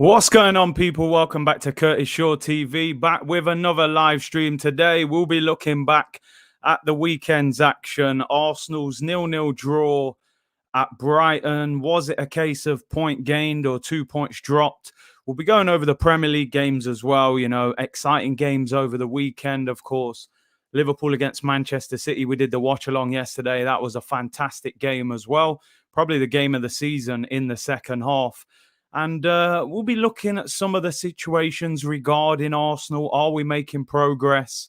What's going on, people? Welcome back to Curtis Shaw TV. Back with another live stream today. We'll be looking back at the weekend's action. Arsenal's 0-0 draw at Brighton. Was it a case of point gained or 2 points dropped? We'll be going over the Premier League games as well. You know, exciting games over the weekend, of course. Liverpool against Manchester City. We did the watch along yesterday. That was a fantastic game as well. Probably the game of the season in the second half. And we'll be looking at some of the situations regarding Arsenal. Are we making progress?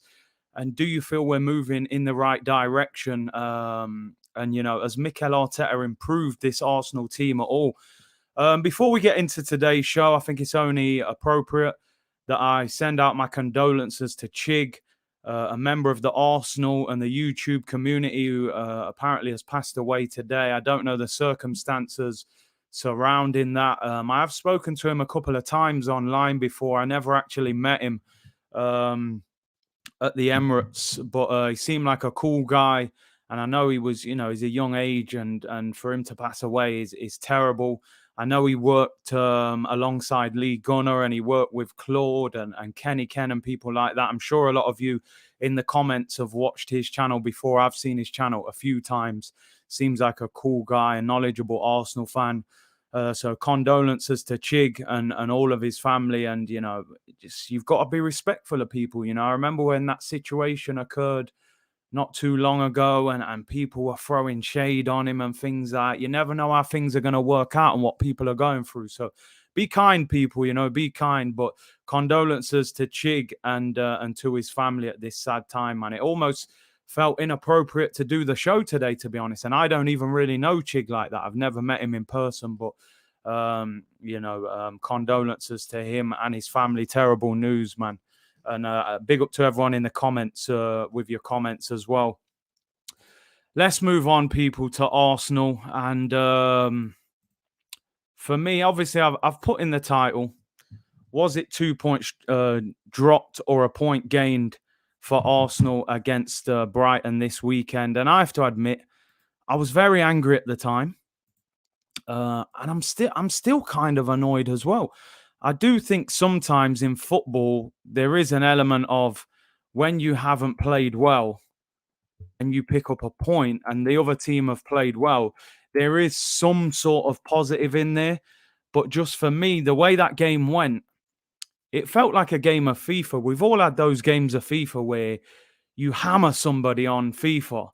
And do you feel we're moving in the right direction? And, you know, has Mikel Arteta improved this Arsenal team at all? Before we get into today's show, I think it's only appropriate that I send out my condolences to Chig, a member of the Arsenal and the YouTube community who apparently has passed away today. I don't know the circumstances surrounding that. I have spoken to him a couple of times online before. I never actually met him at the Emirates, but he seemed like a cool guy. And I know he was, you know, he's a young age, and for him to pass away is terrible. I know he worked alongside Lee Gunner, and he worked with Claude and Kenny Ken and people like that. I'm sure a lot of you in the comments have watched his channel before. I've seen his channel a few times. Seems like a cool guy, a knowledgeable Arsenal fan. So condolences to Chig and all of his family. And, you know, just you've got to be respectful of people. You know, I remember when that situation occurred not too long ago and people were throwing shade on him and things like that. You never know how things are going to work out and what people are going through. So be kind, people, you know, be kind. But condolences to Chig and to his family at this sad time, man. It almost felt inappropriate to do the show today, to be honest. And I don't even really know Chig like that. I've never met him in person, but, you know, condolences to him and his family. Terrible news, man. And big up to everyone in the comments with your comments as well. Let's move on, people, to Arsenal. And for me, obviously, I've put in the title, was it 2 points dropped or a point gained for Arsenal against Brighton this weekend? And I have to admit, I was very angry at the time. And I'm still kind of annoyed as well. I do think sometimes in football, there is an element of when you haven't played well and you pick up a point and the other team have played well, there is some sort of positive in there. But just for me, the way that game went, it felt like a game of FIFA. We've all had those games of FIFA where you hammer somebody on FIFA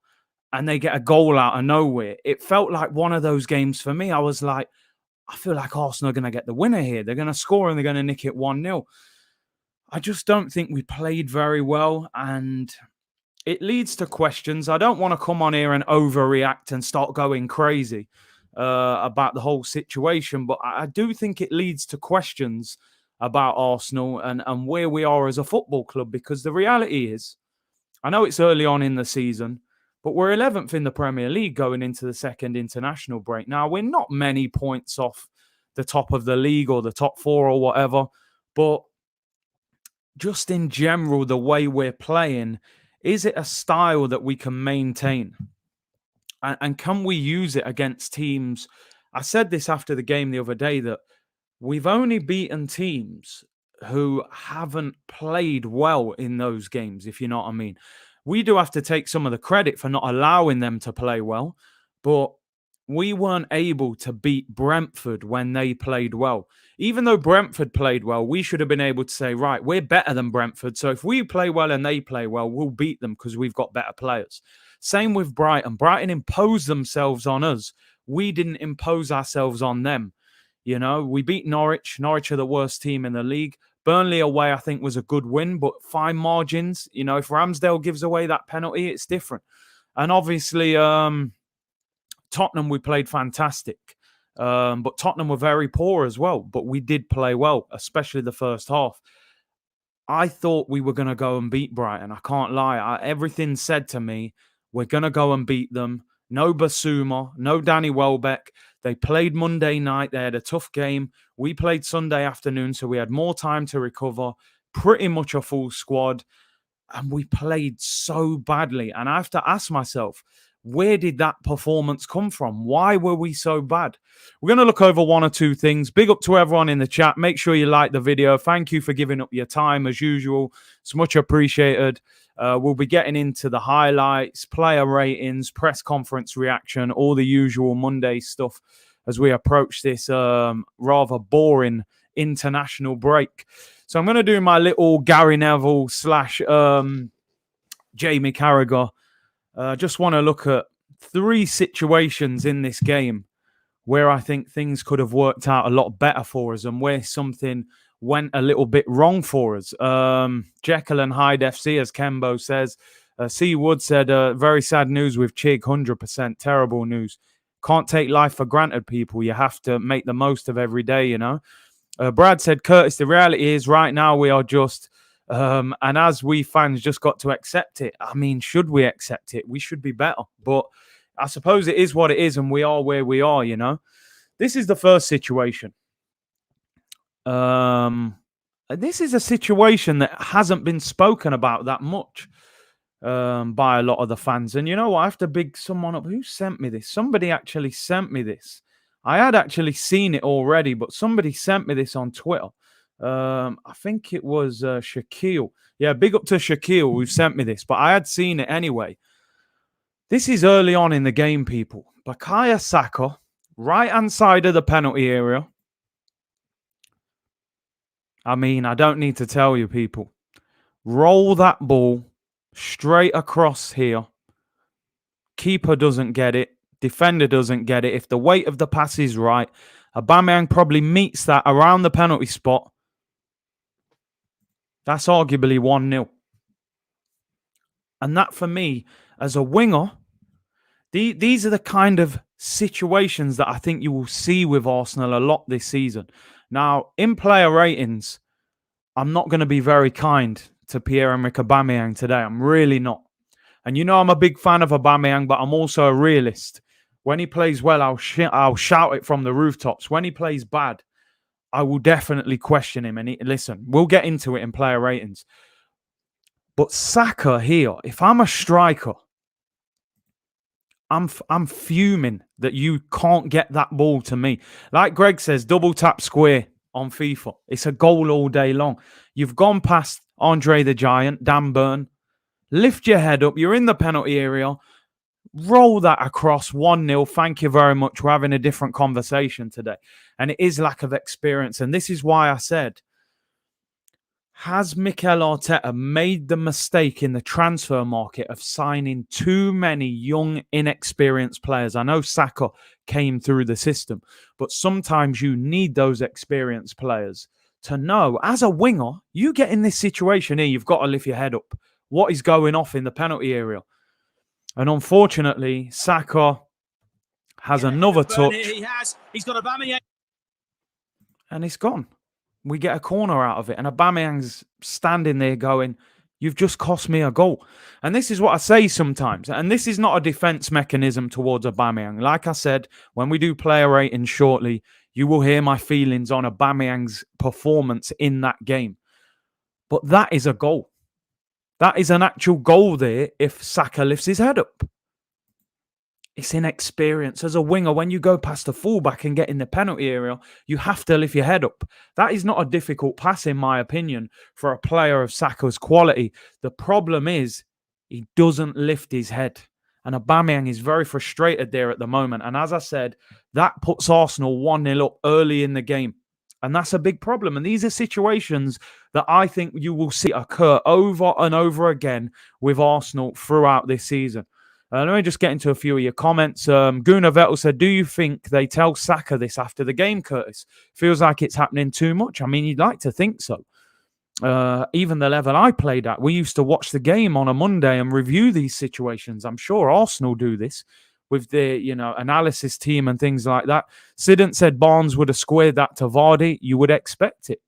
and they get a goal out of nowhere. It felt like one of those games for me. I was like, I feel like Arsenal are going to get the winner here. They're going to score and they're going to nick it 1-0. I just don't think we played very well, and it leads to questions. I don't want to come on here and overreact and start going crazy about the whole situation, but I do think it leads to questions about Arsenal and where we are as a football club, because the reality is, I know it's early on in the season, but we're 11th in the Premier League going into the second international break. Now, we're not many points off the top of the league or the top four or whatever, but just in general, the way we're playing, is it a style that we can maintain? And can we use it against teams? I said this after the game the other day, that we've only beaten teams who haven't played well in those games, if you know what I mean. We do have to take some of the credit for not allowing them to play well, but we weren't able to beat Brentford when they played well. Even though Brentford played well, we should have been able to say, right, we're better than Brentford. So if we play well and they play well, we'll beat them because we've got better players. Same with Brighton. Brighton imposed themselves on us. We didn't impose ourselves on them. You know, we beat Norwich. Norwich are the worst team in the league. Burnley away, I think, was a good win, but fine margins. You know, if Ramsdale gives away that penalty, it's different. And obviously, Tottenham, we played fantastic. But Tottenham were very poor as well. But we did play well, especially the first half. I thought we were going to go and beat Brighton. I can't lie. Everything said to me, we're going to go and beat them. No Basuma, no Danny Welbeck. They played Monday night. They had a tough game. We played Sunday afternoon, so we had more time to recover. Pretty much a full squad. And we played so badly. And I have to ask myself, Where did that performance come from? Why were we so bad? We're going to look over one or two things. Big up to everyone in the chat. Make sure you like the video. Thank you for giving up your time as usual. It's much appreciated. We'll be getting into the highlights, player ratings, press conference reaction, all the usual Monday stuff as we approach this rather boring international break. So I'm going to do my little Gary Neville / Jamie Carragher. Just want to look at 3 situations in this game where I think things could have worked out a lot better for us and where something went a little bit wrong for us. Jekyll and Hyde FC, as Kembo says. C. Wood said, very sad news with Chig, 100% terrible news. Can't take life for granted, people. You have to make the most of every day, you know. Brad said, Curtis, the reality is right now we are just... and as we fans just got to accept it. I mean, should we accept it? We should be better. But I suppose it is what it is, and we are where we are, you know. This is the first situation. This is a situation that hasn't been spoken about that much by a lot of the fans. And you know what? I have to big someone up. Who sent me this? Somebody actually sent me this. I had actually seen it already, but somebody sent me this on Twitter. I think it was Shaquille. Yeah, big up to Shaquille who sent me this, but I had seen it anyway. This is early on in the game, people. Bukayo Saka, right-hand side of the penalty area. I mean, I don't need to tell you, people. Roll that ball straight across here. Keeper doesn't get it. Defender doesn't get it. If the weight of the pass is right, Aubameyang probably meets that around the penalty spot. That's arguably 1-0. And that, for me, as a winger, these are the kind of situations that I think you will see with Arsenal a lot this season. Now, in player ratings, I'm not going to be very kind to Pierre-Emerick Aubameyang today. I'm really not. And you know I'm a big fan of Aubameyang, but I'm also a realist. When he plays well, I'll shout it from the rooftops. When he plays bad, I will definitely question him. And listen, we'll get into it in player ratings. But Saka here, if I'm a striker, I'm fuming that you can't get that ball to me. Like Greg says, double tap square on FIFA. It's a goal all day long. You've gone past Andre the Giant, Dan Burn. Lift your head up. You're in the penalty area. Roll that across 1-0. Thank you very much. We're having a different conversation today. And it is lack of experience. And this is why I said, has Mikel Arteta made the mistake in the transfer market of signing too many young, inexperienced players? I know Saka came through the system, but sometimes you need those experienced players to know, as a winger, you get in this situation here, you've got to lift your head up. What is going off in the penalty area? And unfortunately, Saka has another touch. He's got Aubameyang. And it's gone. We get a corner out of it. And Aubameyang's standing there going, you've just cost me a goal. And this is what I say sometimes. And this is not a defense mechanism towards Aubameyang. Like I said, when we do player rating shortly, you will hear my feelings on Aubameyang's performance in that game. But that is a goal. That is an actual goal there if Saka lifts his head up. It's inexperience. As a winger, when you go past the fullback and get in the penalty area, you have to lift your head up. That is not a difficult pass, in my opinion, for a player of Saka's quality. The problem is he doesn't lift his head. And Aubameyang is very frustrated there at the moment. And as I said, that puts Arsenal 1-0 up early in the game. And that's a big problem. And these are situations that I think you will see occur over and over again with Arsenal throughout this season. Let me just get into a few of your comments. Gunnar Vettel said, do you think they tell Saka this after the game, Curtis? Feels like it's happening too much. I mean, you'd like to think so. Even the level I played at, we used to watch the game on a Monday and review these situations. I'm sure Arsenal do this with their, analysis team and things like that. Sidant said Barnes would have squared that to Vardy. You would expect it.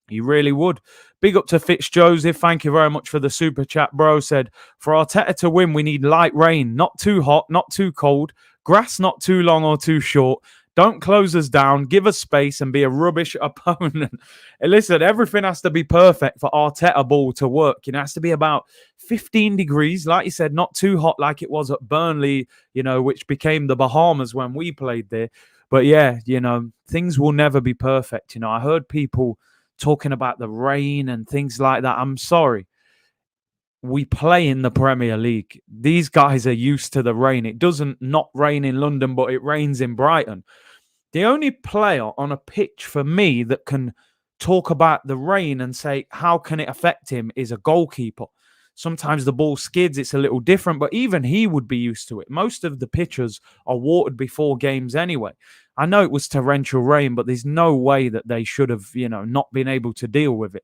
You really would. Big up to Fitzjoseph. Thank you very much for the super chat, bro. Said, for Arteta to win, we need light rain. Not too hot, not too cold. Grass not too long or too short. Don't close us down. Give us space and be a rubbish opponent. And listen, everything has to be perfect for Arteta ball to work. It has to be about 15 degrees, like you said, not too hot like it was at Burnley, which became the Bahamas when we played there. But yeah, things will never be perfect. I heard people talking about the rain and things like that. I'm sorry. We play in the Premier League. These guys are used to the rain. It doesn't not rain in London, but it rains in Brighton. The only player on a pitch for me that can talk about the rain and say, how can it affect him, is a goalkeeper. Sometimes the ball skids, it's a little different, but even he would be used to it. Most of the pitches are watered before games anyway. I know it was torrential rain, but there's no way that they should have, not been able to deal with it.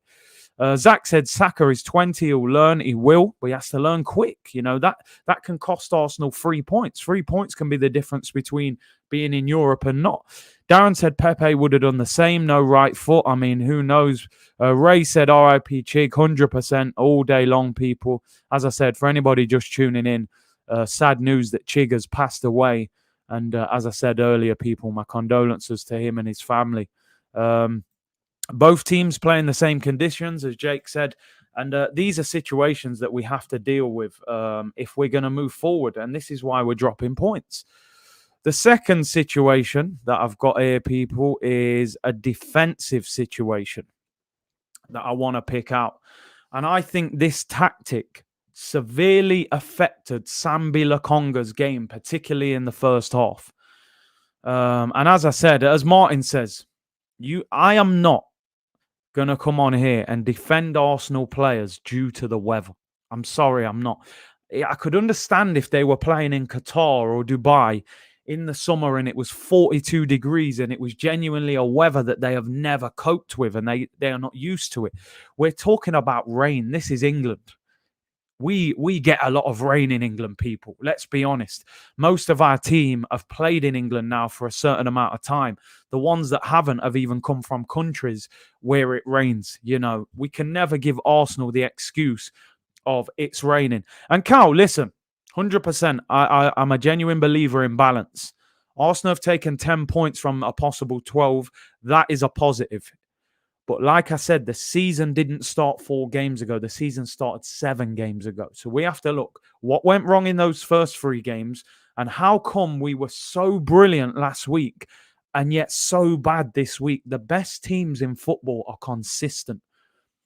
Zach said Saka is 20. He'll learn. He will, but he has to learn quick. That can cost Arsenal 3 points. 3 points can be the difference between being in Europe and not. Darren said Pepe would have done the same. No right foot. I mean, who knows? Ray said RIP Chig, 100% all day long, people. As I said, for anybody just tuning in, sad news that Chig has passed away. And as I said earlier, people, my condolences to him and his family. Both teams play in the same conditions, as Jake said. And these are situations that we have to deal with if we're going to move forward. And this is why we're dropping points. The second situation that I've got here, people, is a defensive situation that I want to pick out. And I think this tactic severely affected Sambi Lokonga's game, particularly in the first half. And as I said, as Martin says, I am not going to come on here and defend Arsenal players due to the weather. I'm sorry, I'm not. I could understand if they were playing in Qatar or Dubai in the summer and it was 42 degrees and it was genuinely a weather that they have never coped with and they are not used to it. We're talking about rain. This is England. We get a lot of rain in England, people. Let's be honest. Most of our team have played in England now for a certain amount of time. The ones that haven't have even come from countries where it rains. We can never give Arsenal the excuse of it's raining. And Cal, listen, 100%, I'm a genuine believer in balance. Arsenal have taken 10 points from a possible 12. That is a positive. But like I said, the season didn't start 4 games ago. The season started 7 games ago. So we have to look what went wrong in those first 3 games and how come we were so brilliant last week and yet so bad this week. The best teams in football are consistent.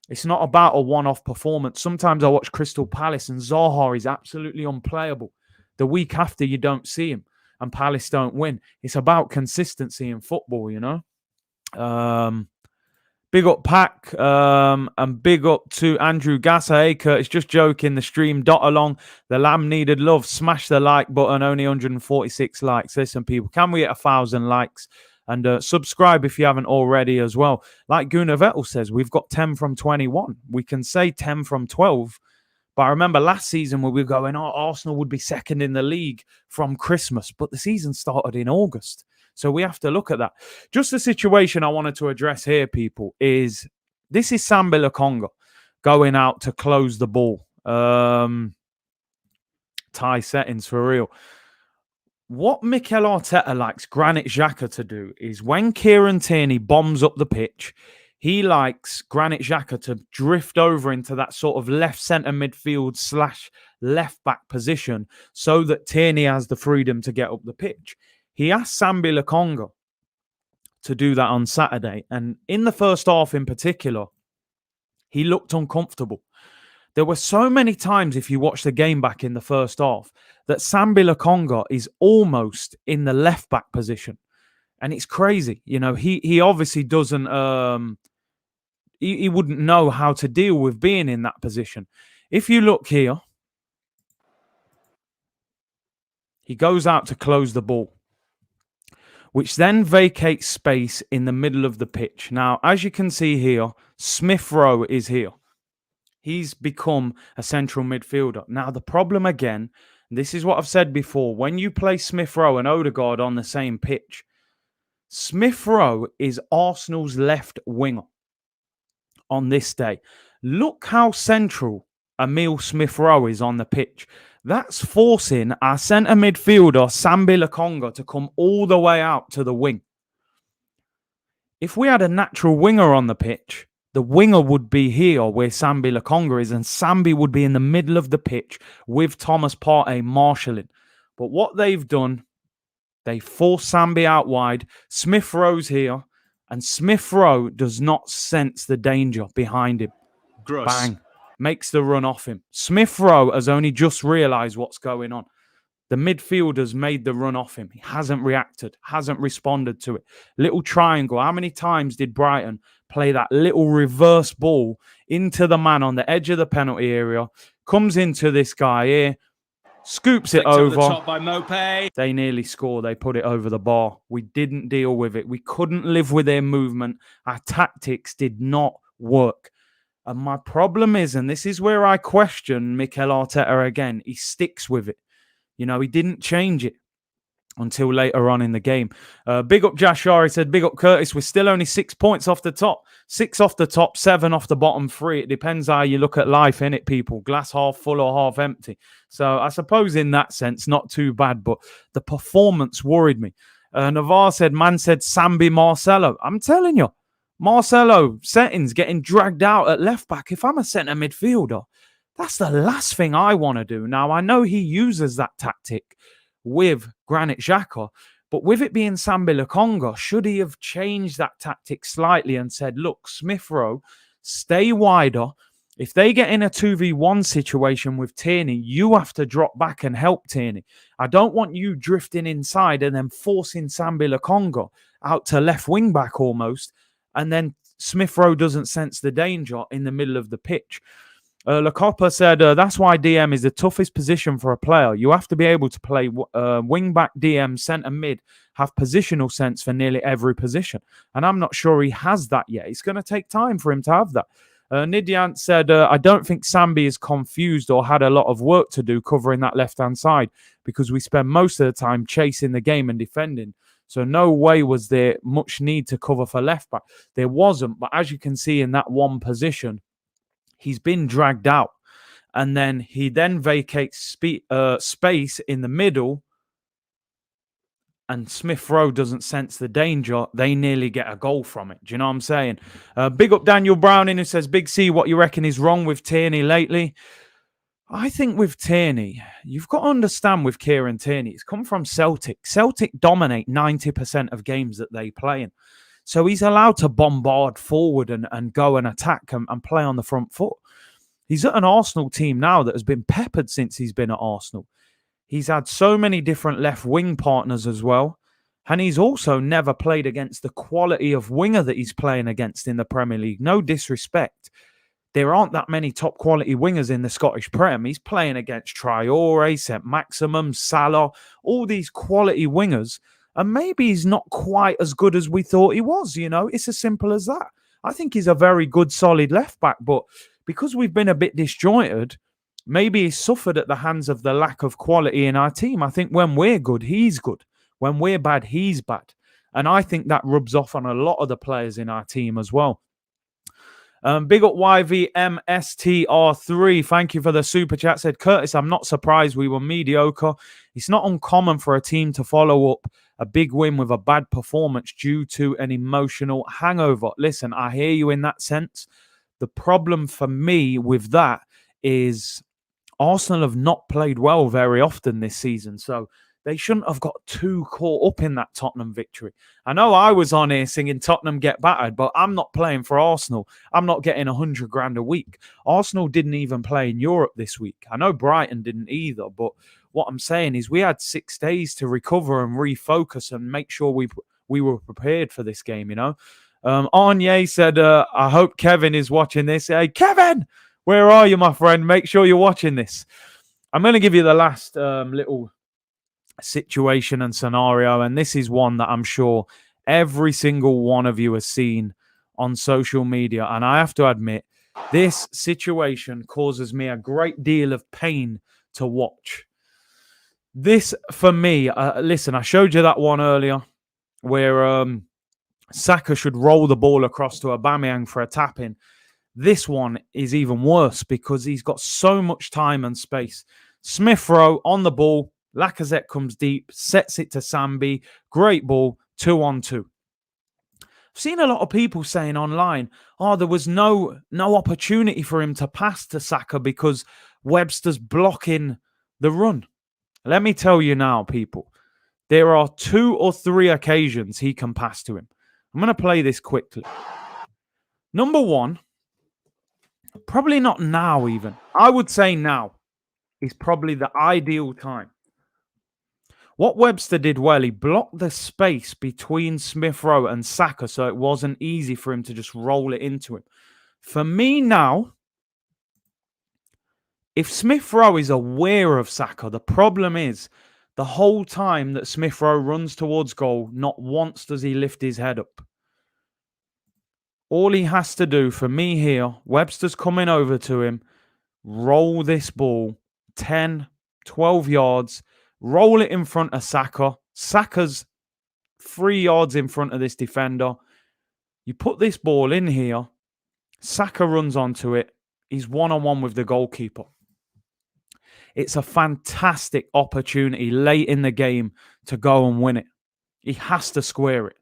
It's not about a one-off performance. Sometimes I watch Crystal Palace and Zaha is absolutely unplayable. The week after, you don't see him and Palace don't win. It's about consistency in football, Big up Pack and big up to Andrew Gasser. Hey, Curtis, just joking. The stream dot along. The lamb needed love. Smash the like button. Only 146 likes. Listen, people, can we get 1,000 likes? And subscribe if you haven't already as well. Like Gunnar Vettel says, we've got 10 from 21. We can say 10 from 12. But I remember last season where we were going, Arsenal would be second in the league from Christmas. But the season started in August. So we have to look at that. Just the situation I wanted to address here, people, is this is Sambi Lokonga going out to close the ball. Tie settings for real. What Mikel Arteta likes Granit Xhaka to do is when Kieran Tierney bombs up the pitch, he likes Granit Xhaka to drift over into that sort of left centre midfield / left back position so that Tierney has the freedom to get up the pitch. He asked Sambi Lokonga to do that on Saturday. And in the first half in particular, he looked uncomfortable. There were so many times, if you watch the game back in the first half, that Sambi Lokonga is almost in the left back position. And it's crazy. He obviously doesn't, he wouldn't know how to deal with being in that position. If you look here, he goes out to close the ball, which then vacates space in the middle of the pitch. Now, as you can see here, Smith Rowe is here. He's become a central midfielder. Now, the problem again, this is what I've said before, when you play Smith Rowe and Odergaard on the same pitch, Smith Rowe is Arsenal's left winger on this day. Look how central Emile Smith-Rowe is on the pitch. That's forcing our centre midfielder, Sambi Lokonga, to come all the way out to the wing. If we had a natural winger on the pitch, the winger would be here where Sambi Lokonga is, and Sambi would be in the middle of the pitch with Thomas Partey marshalling. But what they've done, they force Sambi out wide. Smith-Rowe's here, and Smith-Rowe does not sense the danger behind him. Gross. Bang. Makes the run off him. Smith-Rowe has only just realised what's going on. The midfielder's made the run off him. He hasn't reacted, hasn't responded to it. Little triangle. How many times did Brighton play that little reverse ball into the man on the edge of the penalty area? Comes into this guy here, scoops it over. The top by Mopé. They nearly score. They put it over the bar. We didn't deal with it. We couldn't live with their movement. Our tactics did not work. And my problem is, and this is where I question Mikel Arteta again, he sticks with it. You know, he didn't change it until later on in the game. Big up Jashar. He said, big up Curtis. We're still only 6 points off the top. 6 off the top, 7 off the bottom 3. It depends how you look at life, innit, people? Glass half full or half empty. So I suppose in that sense, not too bad. But the performance worried me. Navar said, man said Sambi Marcelo. I'm telling you, Marcelo settings getting dragged out at left back. If I'm a centre midfielder, that's the last thing I want to do. Now, I know he uses that tactic with Granit Xhaka, but with it being Sambi Lokonga, should he have changed that tactic slightly and said, look, Smith-Rowe, stay wider. If they get in a 2v1 situation with Tierney, you have to drop back and help Tierney. I don't want you drifting inside and then forcing Sambi Lokonga out to left wing back almost, and then Smith-Rowe doesn't sense the danger in the middle of the pitch. Lacopa said, that's why DM is the toughest position for a player. You have to be able to play wing-back, DM, centre-mid, have positional sense for nearly every position. And I'm not sure he has that yet. It's going to take time for him to have that. Nidyant said, I don't think Sambi is confused or had a lot of work to do covering that left-hand side because we spend most of the time chasing the game and defending. So no way was there much need to cover for left-back. There wasn't, but as you can see in that one position, he's been dragged out, and then he vacates space in the middle, and Smith-Rowe doesn't sense the danger. They nearly get a goal from it. Do you know what I'm saying? Big up Daniel Browning, who says, Big C, what you reckon is wrong with Tierney lately? I think with Tierney, you've got to understand with Kieran Tierney, it's come from Celtic. Celtic dominate 90% of games that they play in. So he's allowed to bombard forward and go and attack and play on the front foot. He's at an Arsenal team now that has been peppered since he's been at Arsenal. He's had so many different left wing partners as well. And he's also never played against the quality of winger that he's playing against in the Premier League. No disrespect. There aren't that many top quality wingers in the Scottish Prem. He's playing against Traore, St. Maximum, Salah, all these quality wingers. And maybe he's not quite as good as we thought he was, you know. It's as simple as that. I think he's a very good, solid left-back, but because we've been a bit disjointed, maybe he's suffered at the hands of the lack of quality in our team. I think when we're good, he's good. When we're bad, he's bad. And I think that rubs off on a lot of the players in our team as well. Big up YVMSTR3. Thank you for the super chat. Said, Curtis, I'm not surprised we were mediocre. It's not uncommon for a team to follow up a big win with a bad performance due to an emotional hangover. Listen, I hear you in that sense. The problem for me with that is Arsenal have not played well very often this season. So they shouldn't have got too caught up in that Tottenham victory. I know I was on here singing Tottenham get battered, but I'm not playing for Arsenal. I'm not getting 100 grand a week. Arsenal didn't even play in Europe this week. I know Brighton didn't either, but what I'm saying is we had 6 days to recover and refocus and make sure we were prepared for this game, you know. Arnie said, I hope Kevin is watching this. Hey, Kevin, where are you, my friend? Make sure you're watching this. I'm going to give you the last little situation and scenario, and this is one that I'm sure every single one of you has seen on social media, and I have to admit, this situation causes me a great deal of pain to watch. This, for me, listen, I showed you that one earlier where Saka should roll the ball across to Aubameyang for a tap-in. This one is even worse because he's got so much time and space. Smith Rowe on the ball. Lacazette comes deep, sets it to Sambi. Great ball, 2-on-2. I've seen a lot of people saying online, there was no opportunity for him to pass to Saka because Webster's blocking the run. Let me tell you now, people, there are 2 or 3 occasions he can pass to him. I'm going to play this quickly. Number 1, probably not now even. I would say now is probably the ideal time. What Webster did well, he blocked the space between Smith Rowe and Saka so it wasn't easy for him to just roll it into him. For me now, if Smith Rowe is aware of Saka, the problem is the whole time that Smith Rowe runs towards goal, not once does he lift his head up. All he has to do for me here, Webster's coming over to him, roll this ball 10, 12 yards, roll it in front of Saka. Saka's 3 yards in front of this defender. You put this ball in here, Saka runs onto it. He's one-on-one with the goalkeeper. It's a fantastic opportunity late in the game to go and win it. He has to square it.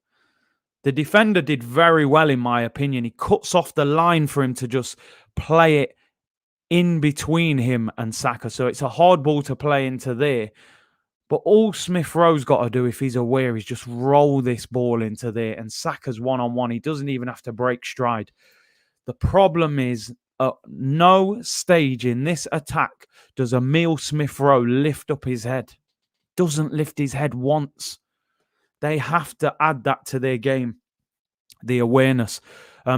The defender did very well, in my opinion. He cuts off the line for him to just play it in between him and Saka. So it's a hard ball to play into there. But all Smith Rowe's got to do, if he's aware, is just roll this ball into there. And Saka's one-on-one. He doesn't even have to break stride. The problem is, at no stage in this attack does Emile Smith Rowe lift up his head. Doesn't lift his head once. They have to add that to their game, the awareness.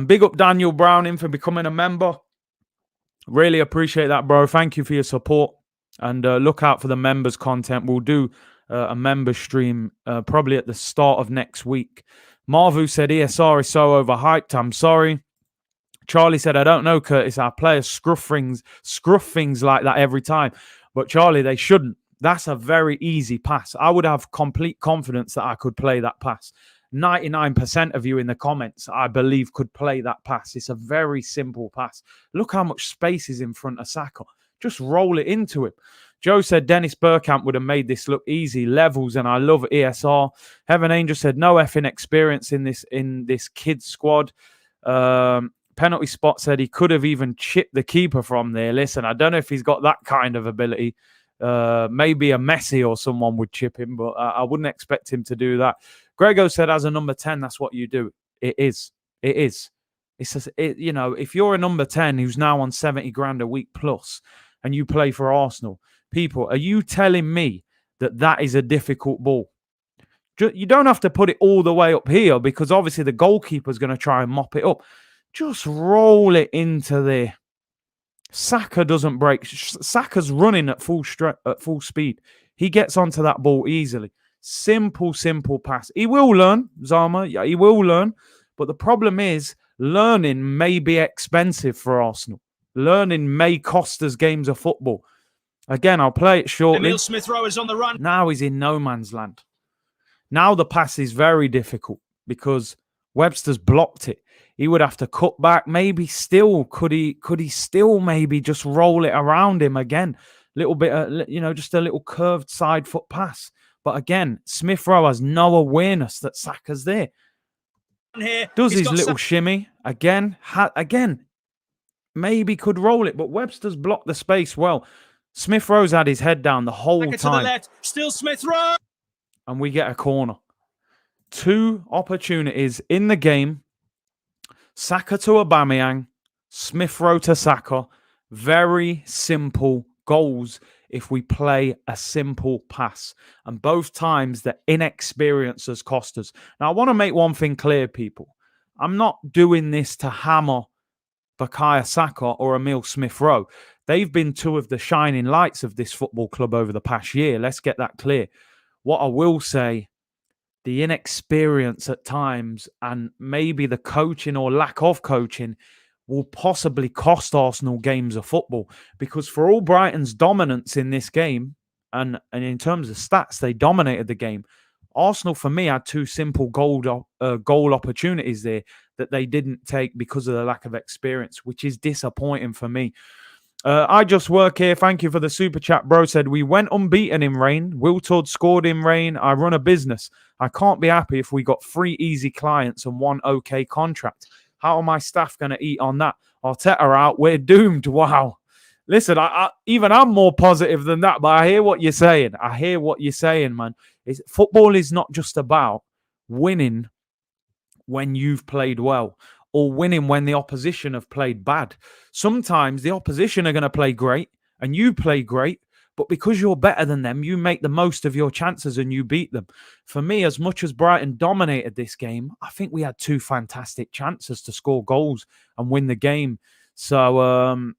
Big up Daniel Browning for becoming a member. Really appreciate that, bro. Thank you for your support. And look out for the members content. We'll do a member stream probably at the start of next week. Marvu said ESR is so overhyped. I'm sorry. Charlie said, I don't know, Curtis. Our players scruff things like that every time. But Charlie, they shouldn't. That's a very easy pass. I would have complete confidence that I could play that pass. 99% of you in the comments, I believe, could play that pass. It's a very simple pass. Look how much space is in front of Saka. Just roll it into him. Joe said Dennis Bergkamp would have made this look easy. Levels, and I love ESR. Heaven Angel said no effing experience in this kids squad. Penalty Spot said he could have even chipped the keeper from there. Listen, I don't know if he's got that kind of ability. Maybe a Messi or someone would chip him, but I wouldn't expect him to do that. Grego said, as a number 10, that's what you do. It is. It's just, if you're a number 10 who's now on 70 grand a week plus and you play for Arsenal, people, are you telling me that is a difficult ball? You don't have to put it all the way up here because obviously the goalkeeper's going to try and mop it up. Just roll it into there. Saka doesn't break. Saka's running at full speed. He gets onto that ball easily. Simple pass. He will learn, Zama. Yeah, he will learn. But the problem is, learning may be expensive for Arsenal. Learning may cost us games of football. Again, I'll play it shortly. Emile Smith Rowe is on the run. Now he's in no man's land. Now the pass is very difficult because Webster's blocked it. He would have to cut back. Maybe still, could he still maybe just roll it around him again? Little bit, just a little curved side foot pass. But again, Smith Rowe has no awareness that Saka's there. Does his little shimmy again? Maybe could roll it, but Webster's blocked the space well. Smith Rowe's had his head down the whole time. To the left. Still Smith Rowe. And we get a corner. 2 opportunities in the game. Saka to Aubameyang, Smith Rowe to Saka. Very simple goals if we play a simple pass. And both times the inexperience has cost us. Now, I want to make one thing clear, people. I'm not doing this to hammer Bukayo Saka or Emile Smith Rowe. They've been 2 of the shining lights of this football club over the past year. Let's get that clear. What I will say, the inexperience at times and maybe the coaching or lack of coaching will possibly cost Arsenal games of football. Because for all Brighton's dominance in this game, and in terms of stats, they dominated the game, Arsenal, for me, had two simple goal opportunities there that they didn't take because of the lack of experience, which is disappointing for me. I just work here. Thank you for the super chat, bro. Said, we went unbeaten in rain. Wiltord scored in rain. I run a business. I can't be happy if we got 3 easy clients and 1 okay contract. How are my staff going to eat on that? Arteta out. We're doomed. Wow. Listen, I'm more positive than that, but I hear what you're saying. I hear what you're saying, man. Football is not just about winning when you've played well or winning when the opposition have played bad. Sometimes the opposition are going to play great and you play great, but because you're better than them, you make the most of your chances and you beat them. For me, as much as Brighton dominated this game, I think we had 2 fantastic chances to score goals and win the game. So,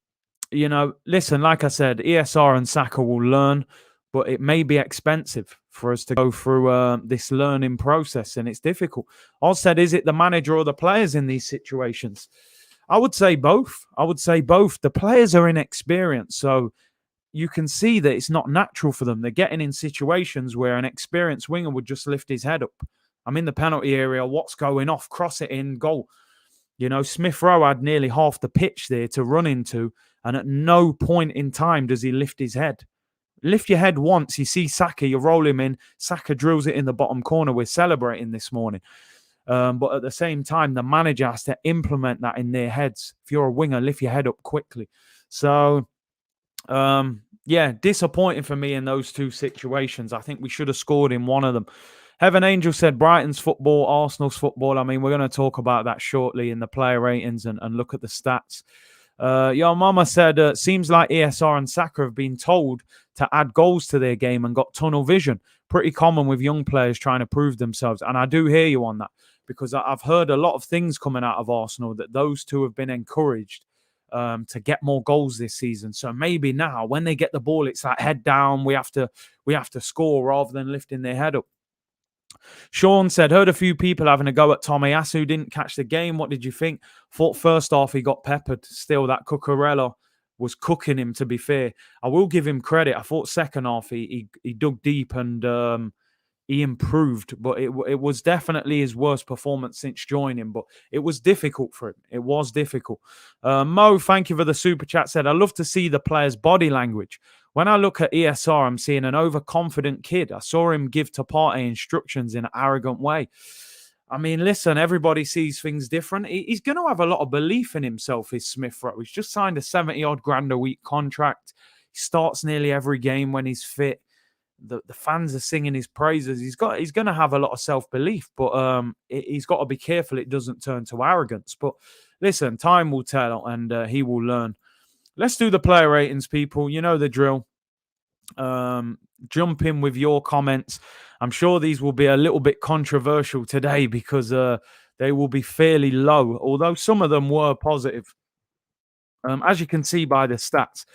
listen, like I said, ESR and Saka will learn, but it may be expensive for us to go through this learning process, and it's difficult. Oz said, is it the manager or the players in these situations? I would say both. The players are inexperienced, so you can see that it's not natural for them. They're getting in situations where an experienced winger would just lift his head up. I'm in the penalty area. What's going off? Cross it in, goal. Smith Rowe had nearly half the pitch there to run into, and at no point in time does he lift his head. Lift your head once, you see Saka, you roll him in, Saka drills it in the bottom corner. We're celebrating this morning. But at the same time, the manager has to implement that in their heads. If you're a winger, lift your head up quickly. So, disappointing for me in those 2 situations. I think we should have scored in one of them. Heaven Angel said, Brighton's football, Arsenal's football. I mean, we're going to talk about that shortly in the player ratings and look at the stats. Your mama said, seems like ESR and Saka have been told to add goals to their game and got tunnel vision. Pretty common with young players trying to prove themselves. And I do hear you on that, because I've heard a lot of things coming out of Arsenal that those 2 have been encouraged to get more goals this season. So maybe now when they get the ball, it's like head down. We have to score rather than lifting their head up. Sean said, heard a few people having a go at Yasu. Didn't catch the game. What did you think? Thought first half he got peppered. Still, that Cucurella was cooking him, to be fair. I will give him credit. I thought second half he dug deep and he improved. But it was definitely his worst performance since joining. But it was difficult for him. It was difficult. Mo, thank you for the super chat. Said, I love to see the players' body language. When I look at ESR, I'm seeing an overconfident kid. I saw him give Partey instructions in an arrogant way. I mean, listen, everybody sees things different. He's going to have a lot of belief in himself, is Smith Rowe. He's just signed a 70-odd grand a week contract. He starts nearly every game when he's fit. The fans are singing his praises. He's going to have a lot of self-belief, but he's got to be careful it doesn't turn to arrogance. But listen, time will tell, and he will learn. Let's do the player ratings, people. You know the drill. Jump in with your comments. I'm sure these will be a little bit controversial today because they will be fairly low, although some of them were positive. As you can see by the stats,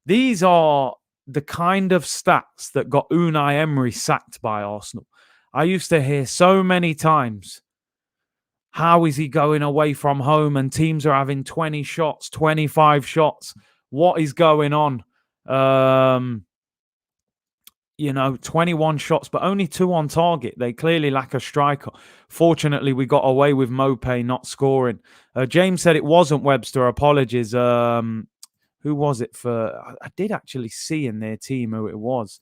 these are the kind of stats that got Unai Emery sacked by Arsenal. I used to hear so many times, how is he going away from home and teams are having 20 shots, 25 shots? What is going on? 21 shots, but only 2 on target. They clearly lack a striker. Fortunately, we got away with Mopé not scoring. James said it wasn't Webster. Apologies. Who was it for? I did actually see in their team who it was.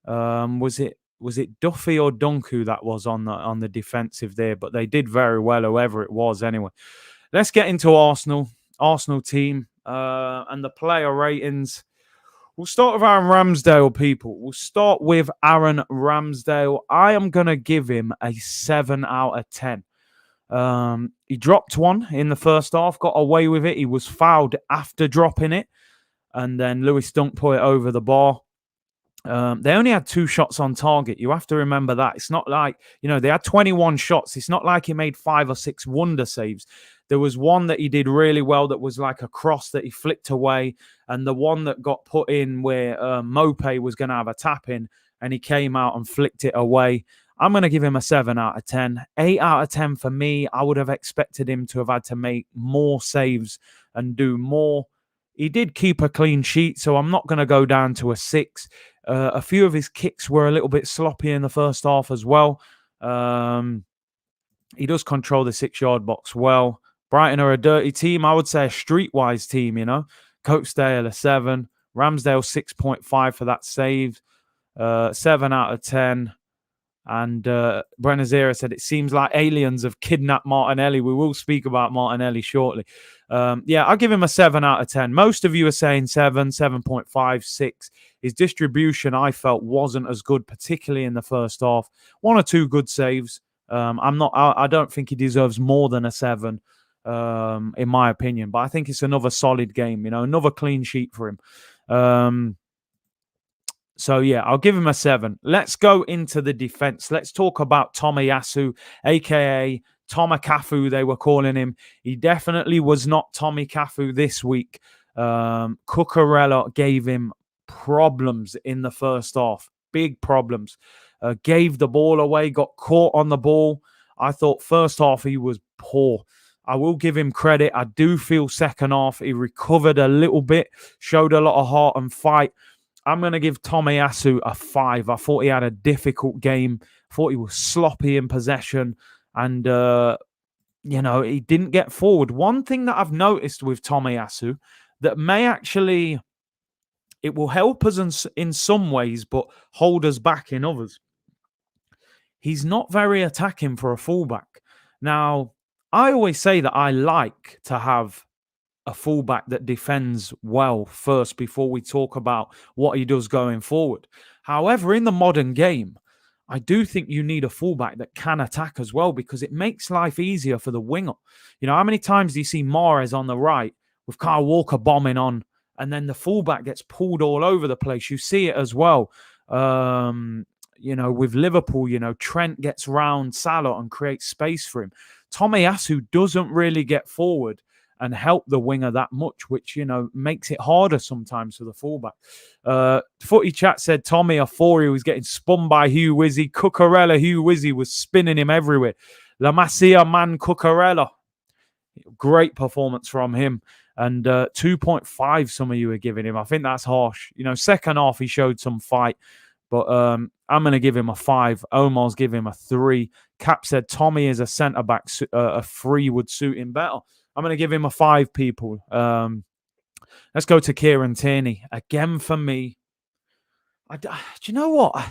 Was it Duffy or Dunku that was on the defensive there? But they did very well, whoever it was. Anyway, let's get into Arsenal team and the player ratings. We'll start with Aaron Ramsdale, people. We'll start with Aaron Ramsdale. I am going to give him a 7 out of 10. He dropped one in the first half, got away with it. He was fouled after dropping it. And then Lewis Dunk put it over the bar. They only had 2 shots on target. You have to remember that. It's not like, they had 21 shots. It's not like he made 5 or 6 wonder saves. There was one that he did really well that was like a cross that he flicked away. And the one that got put in where Mopé was going to have a tap in and he came out and flicked it away. I'm going to give him a 7 out of 10. 8 out of 10 for me. I would have expected him to have had to make more saves and do more. He did keep a clean sheet, so I'm not going to go down to a 6. A few of his kicks were a little bit sloppy in the first half as well. He does control the 6-yard box well. Brighton are a dirty team. I would say a streetwise team, Coatsdale a 7. Ramsdale 6.5 for that save. 7 out of 10. And Brenazera said, it seems like aliens have kidnapped Martinelli. We will speak about Martinelli shortly. I'll give him a 7 out of 10. Most of you are saying 7, 7.5, 6. His distribution, I felt, wasn't as good, particularly in the first half. 1 or 2 good saves. I don't think he deserves more than a 7, in my opinion. But I think it's another solid game, another clean sheet for him. I'll give him a 7. Let's go into the defense. Let's talk about Yasu, a.k.a. Tomikafu, they were calling him. He definitely was not Tomikafu this week. Cucurella gave him problems in the first half. Big problems. Gave the ball away, got caught on the ball. I thought first half he was poor. I will give him credit. I do feel second half he recovered a little bit, showed a lot of heart and fight. I'm going to give Yasu a 5. I thought he had a difficult game. I thought he was sloppy in possession. And, he didn't get forward. One thing that I've noticed with Yasu that may actually, it will help us in some ways, but hold us back in others. He's not very attacking for a fullback. Now, I always say that I like to have a fullback that defends well first before we talk about what he does going forward. However, in the modern game, I do think you need a fullback that can attack as well because it makes life easier for the winger. How many times do you see Mahrez on the right with Kyle Walker bombing on and then the fullback gets pulled all over the place? You see it as well. With Liverpool, Trent gets round Salah and creates space for him. Yasu doesn't really get forward and help the winger that much, which, makes it harder sometimes for the fullback. Footy Chat said Tommy a 4, he was getting spun by Hugh Wizzy. Cucurella, Hugh Wizzy was spinning him everywhere. La Masia man Cucurella. Great performance from him. And 2.5 some of you are giving him. I think that's harsh. Second half he showed some fight. But I'm going to give him a 5. Omar's giving him a 3. Cap said Tommy is a centre-back. A 3 would suit him better. I'm going to give him a 5, people. Let's go to Kieran Tierney. Again, for me, do you know what?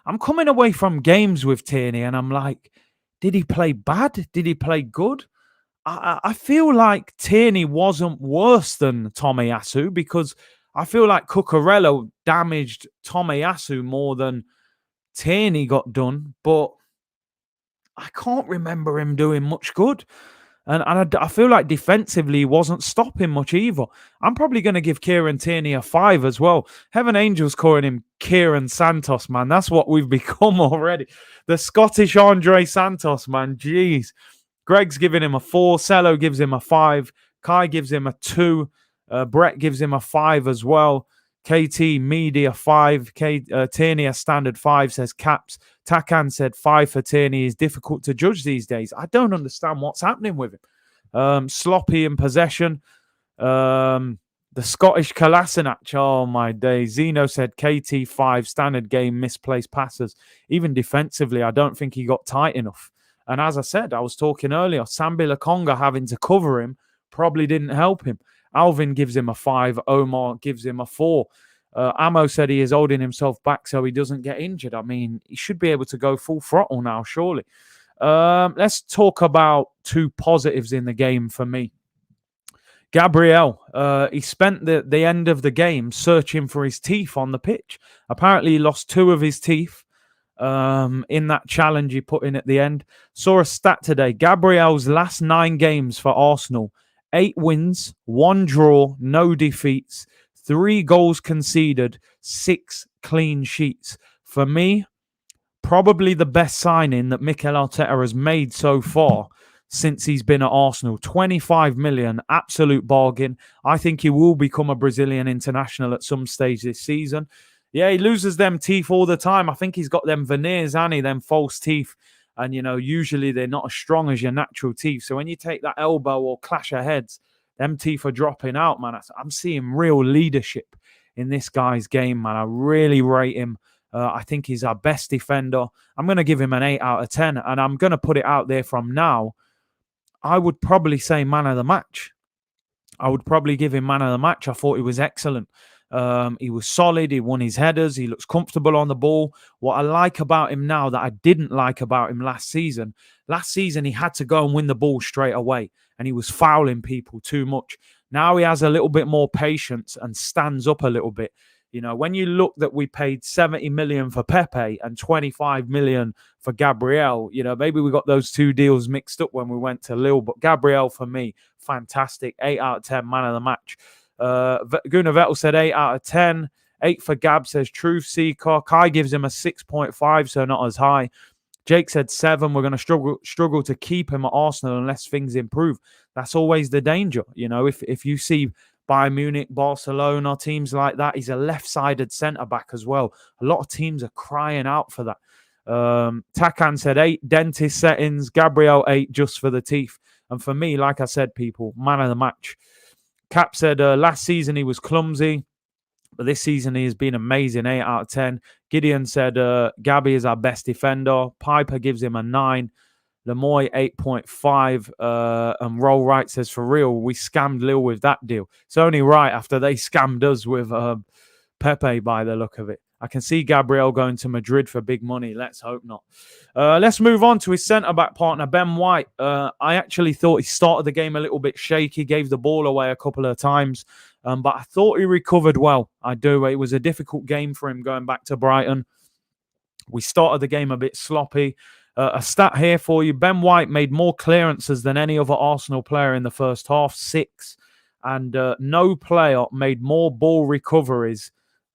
I'm coming away from games with Tierney and I'm like, did he play bad? Did he play good? I feel like Tierney wasn't worse than Yasu because I feel like Cucurella damaged Yasu more than Tierney got done, but I can't remember him doing much good. And I feel like defensively he wasn't stopping much either. I'm probably going to give Kieran Tierney a 5 as well. Heaven Angels calling him Kieran Santos, man. That's what we've become already. The Scottish Andre Santos, man. Jeez. Greg's giving him a 4. Cello gives him a 5. Kai gives him a 2. Brett gives him a 5 as well. KT Media 5. Tierney a standard 5, says Caps. Takan said 5 for Tierney is difficult to judge these days. I don't understand what's happening with him. Sloppy in possession. The Scottish Kolasinac. Oh my days. Zeno said KT 5, standard game, misplaced passes. Even defensively, I don't think he got tight enough. And as I said, I was talking earlier, Sambi Lakonga having to cover him probably didn't help him. Alvin gives him a 5. Omar gives him a 4. Amo said he is holding himself back so he doesn't get injured. I mean, he should be able to go full throttle now, surely. Let's talk about 2 positives in the game for me. Gabriel, he spent the end of the game searching for his teeth on the pitch. Apparently, he lost 2 of his teeth in that challenge he put in at the end. Saw a stat today. Gabriel's last 9 games for Arsenal, 8 wins, 1 draw, no defeats, 3 goals conceded, 6 clean sheets. For me, probably the best signing that Mikel Arteta has made so far since he's been at Arsenal. 25 million, absolute bargain. I think he will become a Brazilian international at some stage this season. Yeah, he loses them teeth all the time. I think he's got them veneers, them false teeth. And, usually they're not as strong as your natural teeth. So when you take that elbow or clash of heads, them teeth are dropping out, man. I'm seeing real leadership in this guy's game, man. I really rate him. I think he's our best defender. I'm going to give him an 8 out of 10, and I'm going to put it out there from now. I would probably say man of the match. I would probably give him man of the match. I thought he was excellent. He was solid. He won his headers. He looks comfortable on the ball. What I like about him now that I didn't like about him last season he had to go and win the ball straight away, and he was fouling people too much. Now he has a little bit more patience and stands up a little bit. You know, when you look that we paid 70 million for Pepe and 25 million for Gabriel, you know, maybe we got those two deals mixed up when we went to Lille. But Gabriel, for me, fantastic. 8 out of 10, man of the match. Gunnar Vettel said 8 out of 10. 8 for Gab, says Truth Seeker. Kai gives him a 6.5, so not as high. Jake said 7. We're going to struggle to keep him at Arsenal unless things improve. That's always the danger. You know, if you see Bayern Munich, Barcelona, teams like that, he's a left-sided centre-back as well. A lot of teams are crying out for that. Takan said 8, dentist settings. Gabriel 8, just for the teeth. And for me, like I said, people, man of the match. Cap said last season he was clumsy, but this season he has been amazing, 8 out of 10. Gideon said Gabby is our best defender. Piper gives him a 9. Lemoy 8.5. And Roll Right says, for real, we scammed Lille with that deal. It's only right after they scammed us with Pepe by the look of it. I can see Gabriel going to Madrid for big money. Let's hope not. Let's move on to his centre-back partner, Ben White. I actually thought he started the game a little bit shaky, gave the ball away a couple of times, but I thought he recovered well. I do. It was a difficult game for him going back to Brighton. We started the game a bit sloppy. A stat here for you. Ben White made more clearances than any other Arsenal player in the first half, 6. And no player made more ball recoveries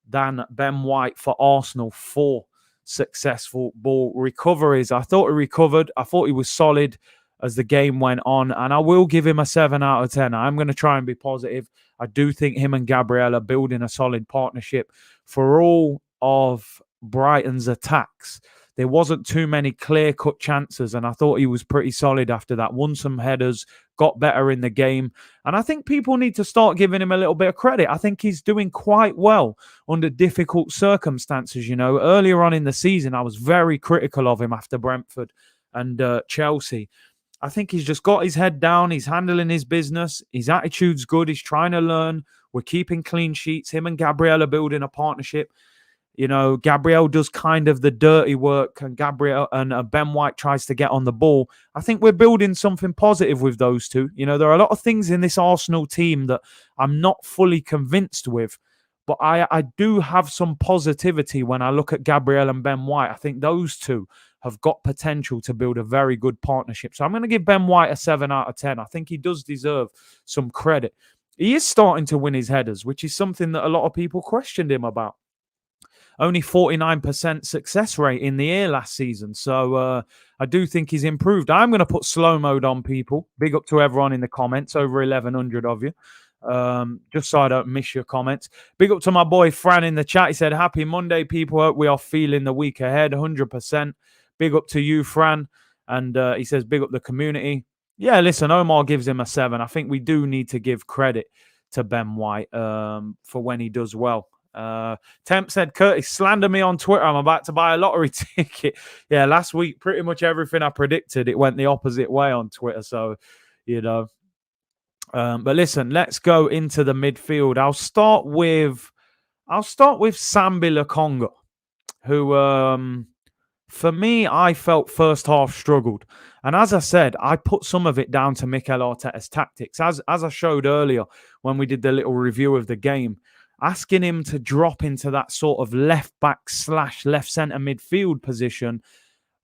than Ben White for Arsenal, 4 successful ball recoveries. I thought he recovered. I thought he was solid as the game went on, and I will give him a 7 out of 10. I'm going to try and be positive. I do think him and Gabriel are building a solid partnership. For all of Brighton's attacks, there wasn't too many clear-cut chances, and I thought he was pretty solid after that. Won some headers, got better in the game, and I think people need to start giving him a little bit of credit. I think he's doing quite well under difficult circumstances. You know, earlier on in the season, I was very critical of him after Brentford and Chelsea. I think he's just got his head down. He's handling his business. His attitude's good. He's trying to learn. We're keeping clean sheets. Him and Gabriel are building a partnership. You know, Gabriel does kind of the dirty work, and Gabriel and Ben White tries to get on the ball. I think we're building something positive with those two. You know, there are a lot of things in this Arsenal team that I'm not fully convinced with, but I do have some positivity when I look at Gabriel and Ben White. I think those two have got potential to build a very good partnership. So I'm going to give Ben White a 7 out of 10. I think he does deserve some credit. He is starting to win his headers, which is something that a lot of people questioned him about. Only 49% success rate in the air last season. So I do think he's improved. I'm going to put slow mode on, people. Big up to everyone in the comments, over 1,100 of you. Just so I don't miss your comments. Big up to my boy Fran in the chat. He said, happy Monday, people. Hope we are feeling the week ahead, 100%. Big up to you, Fran. And he says, big up the community. Yeah, listen, Omar gives him a 7. I think we do need to give credit to Ben White for when he does well. Temp said, Curtis, slander me on Twitter. I'm about to buy a lottery ticket. Yeah, last week, pretty much everything I predicted, it went the opposite way on Twitter. So, you know. But listen, let's go into the midfield. I'll start with Sambi Lokonga, who, for me, I felt first half struggled. And as I said, I put some of it down to Mikel Arteta's tactics. As I showed earlier when we did the little review of the game, asking him to drop into that sort of left back / left centre midfield position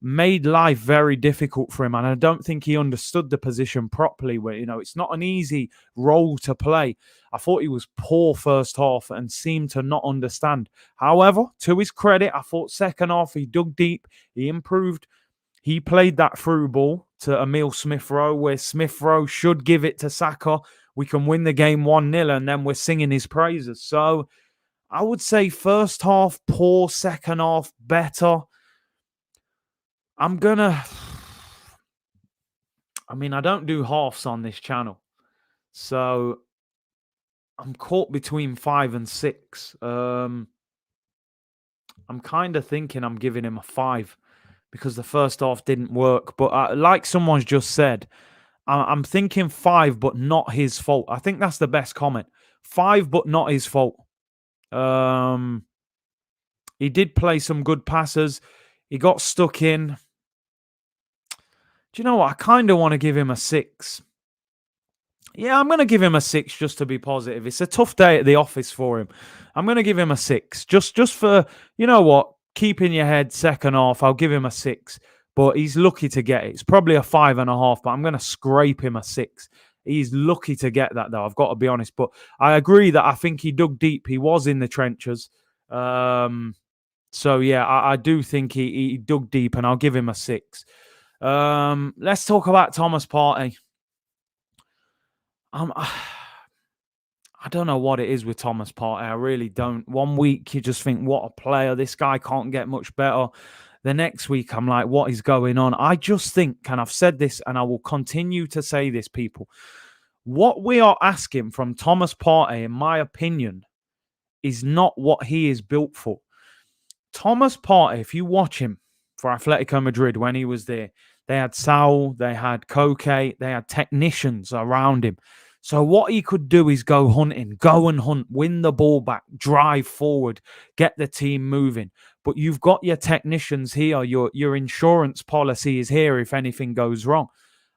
made life very difficult for him. And I don't think he understood the position properly. Where, you know, it's not an easy role to play. I thought he was poor first half and seemed to not understand. However, to his credit, I thought second half he dug deep, he improved. He played that through ball to Emile Smith-Rowe, where Smith-Rowe should give it to Saka. We can win the game 1-0, and then we're singing his praises. So I would say first half poor, second half better. I don't do halves on this channel. So I'm caught between 5 and 6. I'm kind of thinking I'm giving him a 5 because the first half didn't work. But like someone's just said, I'm thinking 5, but not his fault. I think that's the best comment. 5, but not his fault. He did play some good passes. He got stuck in. Do you know what? I kind of want to give him a 6. Yeah, I'm going to give him a 6 just to be positive. It's a tough day at the office for him. I'm going to give him a 6 just for, you know what, keeping your head second half. I'll give him a 6, but he's lucky to get it. It's probably a 5.5, but I'm going to scrape him a 6. He's lucky to get that, though. I've got to be honest. But I agree that I think he dug deep. He was in the trenches. So, yeah, I do think he dug deep, and I'll give him a 6. Let's talk about Thomas Partey. I don't know what it is with Thomas Partey. I really don't. One week you just think, what a player. This guy can't get much better. The next week I'm like, what is going on? I just think, and I've said this and I will continue to say this, people, what we are asking from Thomas Partey, in my opinion, is not what he is built for. Thomas Partey, if you watch him for Atletico Madrid when he was there, they had Saul, they had Koke, they had technicians around him. So what he could do is go hunting, go and hunt, win the ball back, drive forward, get the team moving. But you've got your technicians here, your insurance policy is here if anything goes wrong.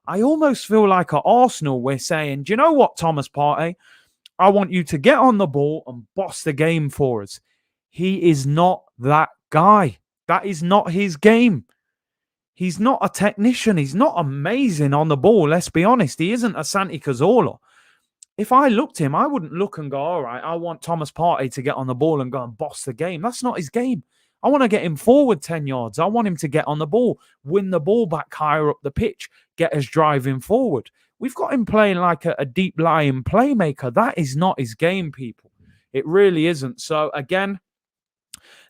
I almost feel like at Arsenal we're saying, do you know what, Thomas Partey? I want you to get on the ball and boss the game for us. He is not that guy. That is not his game. He's not a technician. He's not amazing on the ball. Let's be honest. He isn't a Santi Cazorla. If I looked at him, I wouldn't look and go, all right, I want Thomas Partey to get on the ball and go and boss the game. That's not his game. I want to get him forward 10 yards. I want him to get on the ball, win the ball back higher up the pitch, get us driving forward. We've got him playing like a deep lying playmaker. That is not his game, people. It really isn't. So, again,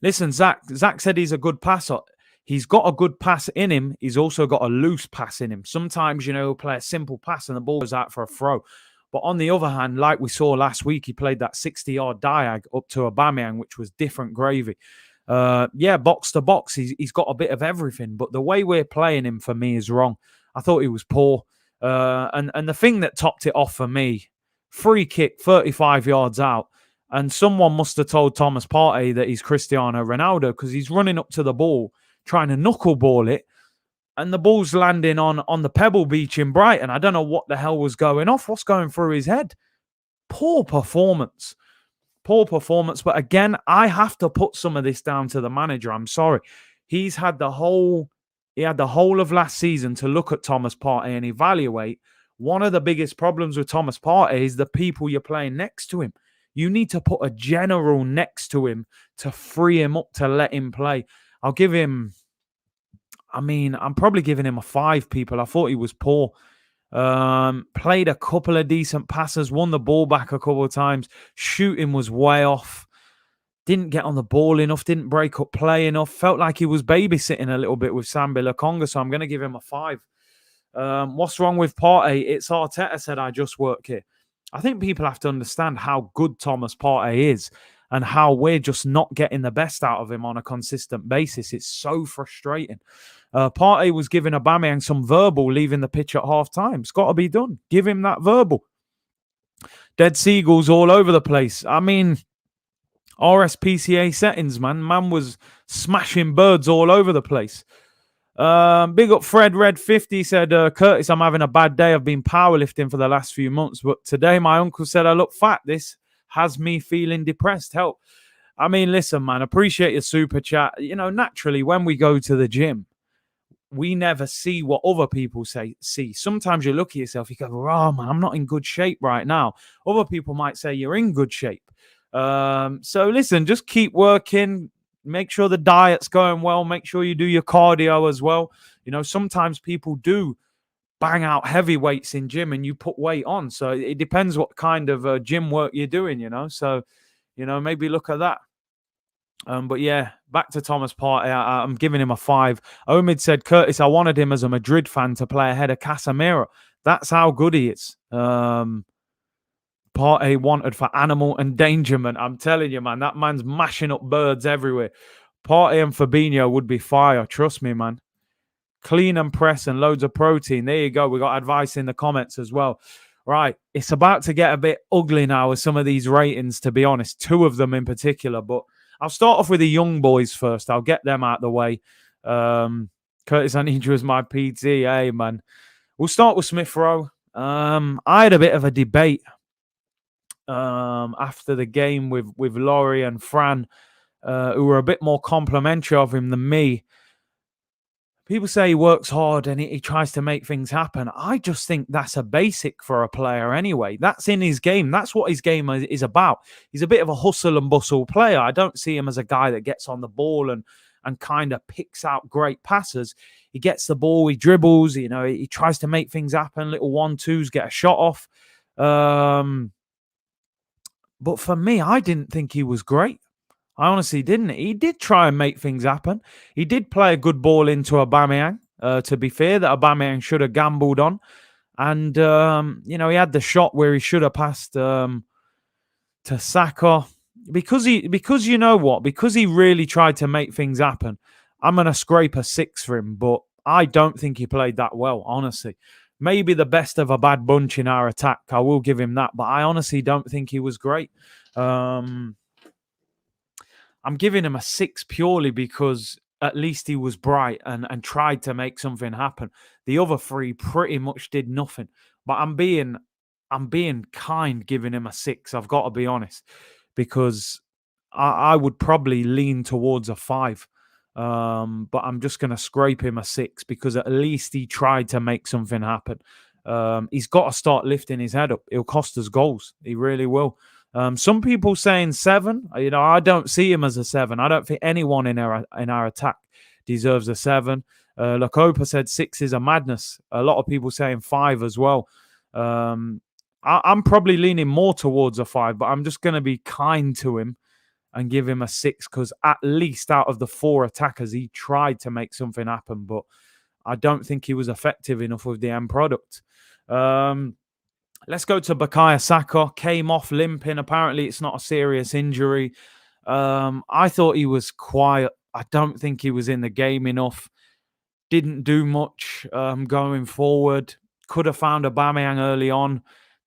listen, Zach said he's a good passer. He's got a good pass in him. He's also got a loose pass in him. Sometimes, he'll play a simple pass and the ball goes out for a throw. But on the other hand, like we saw last week, he played that 60-yard diag up to Aubameyang, which was different gravy. Box to box, he's got a bit of everything. But the way we're playing him, for me, is wrong. I thought he was poor. And the thing that topped it off for me, free kick, 35 yards out. And someone must have told Thomas Partey that he's Cristiano Ronaldo because he's running up to the ball, trying to knuckleball it, and the ball's landing on the Pebble Beach in Brighton. I don't know what the hell was going off. What's going through his head? Poor performance. But again, I have to put some of this down to the manager. I'm sorry. He had the whole of last season to look at Thomas Partey and evaluate. One of the biggest problems with Thomas Partey is the people you're playing next to him. You need to put a general next to him to free him up to let him play. I'll give him, I'm probably giving him a 5, people. I thought he was poor. Played a couple of decent passes, won the ball back a couple of times. Shooting was way off. Didn't get on the ball enough, didn't break up play enough. Felt like he was babysitting a little bit with Sambi Lokonga, so I'm going to give him a 5. What's wrong with Partey? It's Arteta said, I just work here. I think people have to understand how good Thomas Partey is and how we're just not getting the best out of him on a consistent basis. It's so frustrating. Partey was giving Aubameyang some verbal leaving the pitch at half-time. It's got to be done. Give him that verbal. Dead seagulls all over the place. RSPCA settings, man. Man was smashing birds all over the place. Big up Fred Red 50 said, Curtis, I'm having a bad day. I've been powerlifting for the last few months, but today my uncle said I look fat. This has me feeling depressed. Help. Listen, man, appreciate your super chat. Naturally, when we go to the gym, we never see what other people see. Sometimes you look at yourself, you go, oh, man, I'm not in good shape right now. Other people might say you're in good shape. So listen, just keep working. Make sure the diet's going well. Make sure you do your cardio as well. Sometimes people do bang out heavy weights in gym and you put weight on. So it depends what kind of gym work you're doing, So, maybe look at that. But yeah, back to Thomas Partey. I'm giving him a 5. Omid said, Curtis, I wanted him as a Madrid fan to play ahead of Casemiro. That's how good he is. Partey wanted for animal endangerment. I'm telling you, man, that man's mashing up birds everywhere. Partey and Fabinho would be fire. Trust me, man. Clean and press and loads of protein. There you go. We got advice in the comments as well. Right. It's about to get a bit ugly now with some of these ratings, to be honest. 2 of them in particular. But I'll start off with the young boys first. I'll get them out of the way. Curtis, I need you as my PT. Hey, man. We'll start with Smith Rowe. I had a bit of a debate after the game with Laurie and Fran, who were a bit more complimentary of him than me. People say he works hard and he tries to make things happen. I just think that's a basic for a player anyway. That's in his game. That's what his game is about. He's a bit of a hustle and bustle player. I don't see him as a guy that gets on the ball and kind of picks out great passes. He gets the ball, he dribbles, he tries to make things happen, little 1-2s, get a shot off. But for me, I didn't think he was great. I honestly didn't. He did try and make things happen. He did play a good ball into Aubameyang, to be fair, that Aubameyang should have gambled on. And, he had the shot where he should have passed to Saka. Because you know what? Because he really tried to make things happen, I'm going to scrape a 6 for him. But I don't think he played that well, honestly. Maybe the best of a bad bunch in our attack. I will give him that. But I honestly don't think he was great. I'm giving him a 6 purely because at least he was bright and tried to make something happen. The other 3 pretty much did nothing. But I'm being kind giving him a 6. I've got to be honest, because I would probably lean towards a 5. But I'm just going to scrape him a 6 because at least he tried to make something happen. He's got to start lifting his head up. It'll cost us goals. He really will. Some people saying 7. I don't see him as a 7. I don't think anyone in our attack deserves a 7. Lacopa said 6 is a madness. A lot of people saying 5 as well. I'm probably leaning more towards a 5, but I'm just going to be kind to him and give him a 6 because at least out of the 4 attackers, he tried to make something happen, but I don't think he was effective enough with the end product. Let's go to Bukayo Saka. Came off limping. Apparently, it's not a serious injury. I thought he was quiet. I don't think he was in the game enough. Didn't do much going forward. Could have found Aubameyang early on.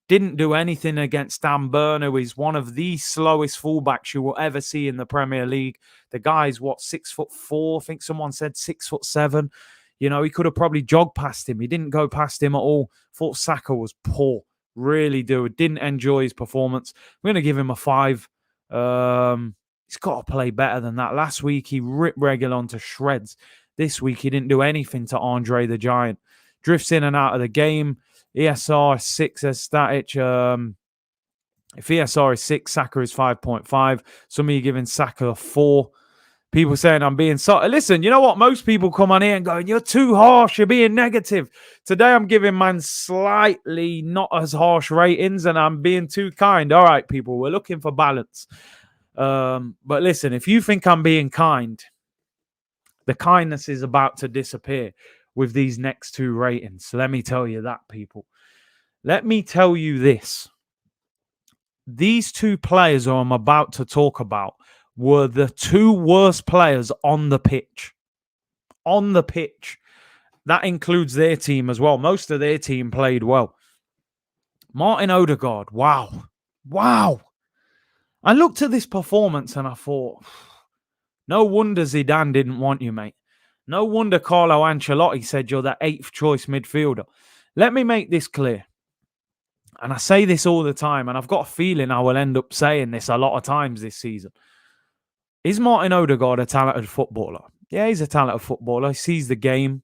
Didn't do anything against Dan Burn, who is one of the slowest fullbacks you will ever see in the Premier League. The guy's, 6'4"? I think someone said 6'7". He could have probably jogged past him. He didn't go past him at all. Thought Saka was poor. Really do. Didn't enjoy his performance. I'm going to give him a 5. He's got to play better than that. Last week, he ripped Reguilon to shreds. This week, he didn't do anything to Andre the Giant. Drifts in and out of the game. ESR 6 as static. If ESR is 6, Saka is 5.5. Some of you giving Saka a 4. People saying I'm being so. Listen, you know what? Most people come on here and going, "You're too harsh. You're being negative." Today, I'm giving man slightly not as harsh ratings, and I'm being too kind. All right, people, we're looking for balance. But listen, if you think I'm being kind, the kindness is about to disappear with these next 2 ratings. So let me tell you that, people. Let me tell you this. These 2 players who I'm about to talk about were the 2 worst players on the pitch. On the pitch. That includes their team as well. Most of their team played well. Martin Odergaard. Wow. I looked at this performance and I thought, no wonder Zidane didn't want you, mate. No wonder Carlo Ancelotti said you're the 8th choice midfielder. Let me make this clear. And I say this all the time, and I've got a feeling I will end up saying this a lot of times this season. Is Martin Odegaard a talented footballer? Yeah, he's a talented footballer. He sees the game,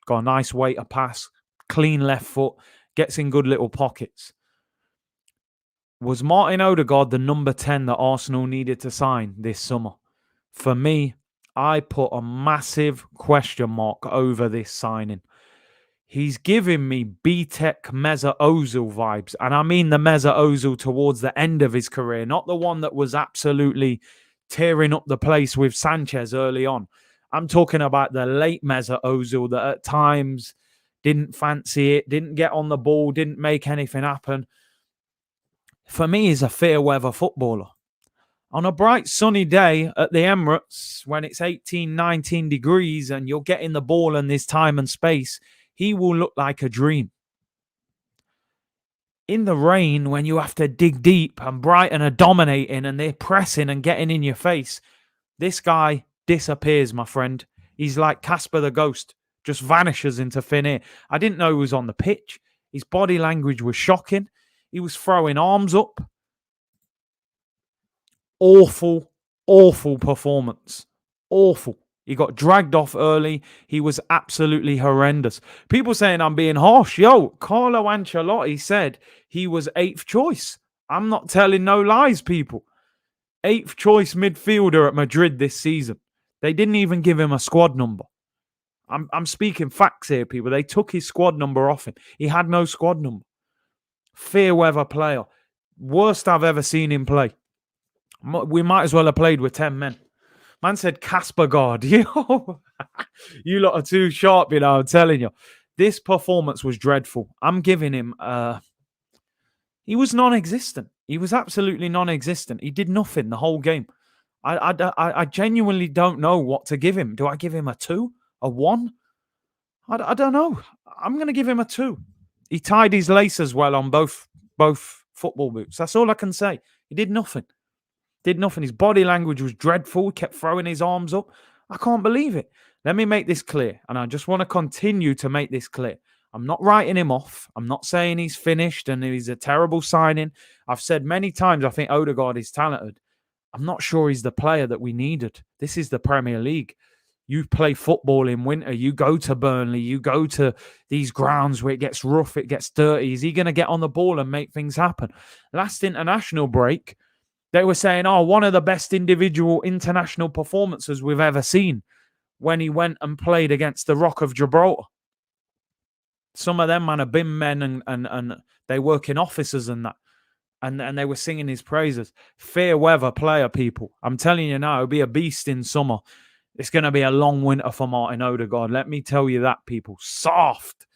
got a nice way to pass, clean left foot, gets in good little pockets. Was Martin Odegaard the number 10 that Arsenal needed to sign this summer? For me, I put a massive question mark over this signing. He's giving me B-Tech Mesut Ozil vibes. And I mean the Mesut Ozil towards the end of his career, not the one that was absolutely tearing up the place with Sanchez early on. I'm talking about the late Mesut Ozil that at times didn't fancy it, didn't get on the ball, didn't make anything happen. for me, is a fair weather footballer. On a bright sunny day at the Emirates, when it's 18, 19 degrees and you're getting the ball and there's time and space, he will look like a dream. In the rain, when you have to dig deep and Brighton are dominating and they're pressing and getting in your face, this guy disappears, my friend. He's like Casper the Ghost, just vanishes into thin air. I didn't know he was on the pitch. His body language was shocking. He was throwing arms up. Awful, awful performance. Awful. He got dragged off early. He was absolutely horrendous. People saying I'm being harsh. Yo, Carlo Ancelotti said he was 8th choice. I'm not telling no lies, people. 8th choice midfielder at Madrid this season. They didn't even give him a squad number. I'm speaking facts here, people. They took his squad number off him. He had no squad number. Fair weather player. Worst I've ever seen him play. We might as well have played with 10 men. Man said Casper guard. Yo, you lot are too sharp, I'm telling you. This performance was dreadful. I'm giving him... he was non-existent. He was absolutely non-existent. He did nothing the whole game. I genuinely don't know what to give him. Do I give him a 2? A 1? I don't know. I'm going to give him a 2. He tied his laces well on both football boots. That's all I can say. He did nothing. His body language was dreadful. He kept throwing his arms up. I can't believe it. Let me make this clear. And I just want to continue to make this clear. I'm not writing him off. I'm not saying he's finished and he's a terrible signing. I've said many times I think Odergaard is talented. I'm not sure he's the player that we needed. This is the Premier League. You play football in winter. You go to Burnley. You go to these grounds where it gets rough, it gets dirty. Is he going to get on the ball and make things happen? Last international break, they were saying, one of the best individual international performances we've ever seen when he went and played against the Rock of Gibraltar. Some of them, man, have been men and they work in offices and that. And they were singing his praises. Fair weather player, people. I'm telling you now, it'll be a beast in summer. It's going to be a long winter for Martin Odegaard. Let me tell you that, people. Soft.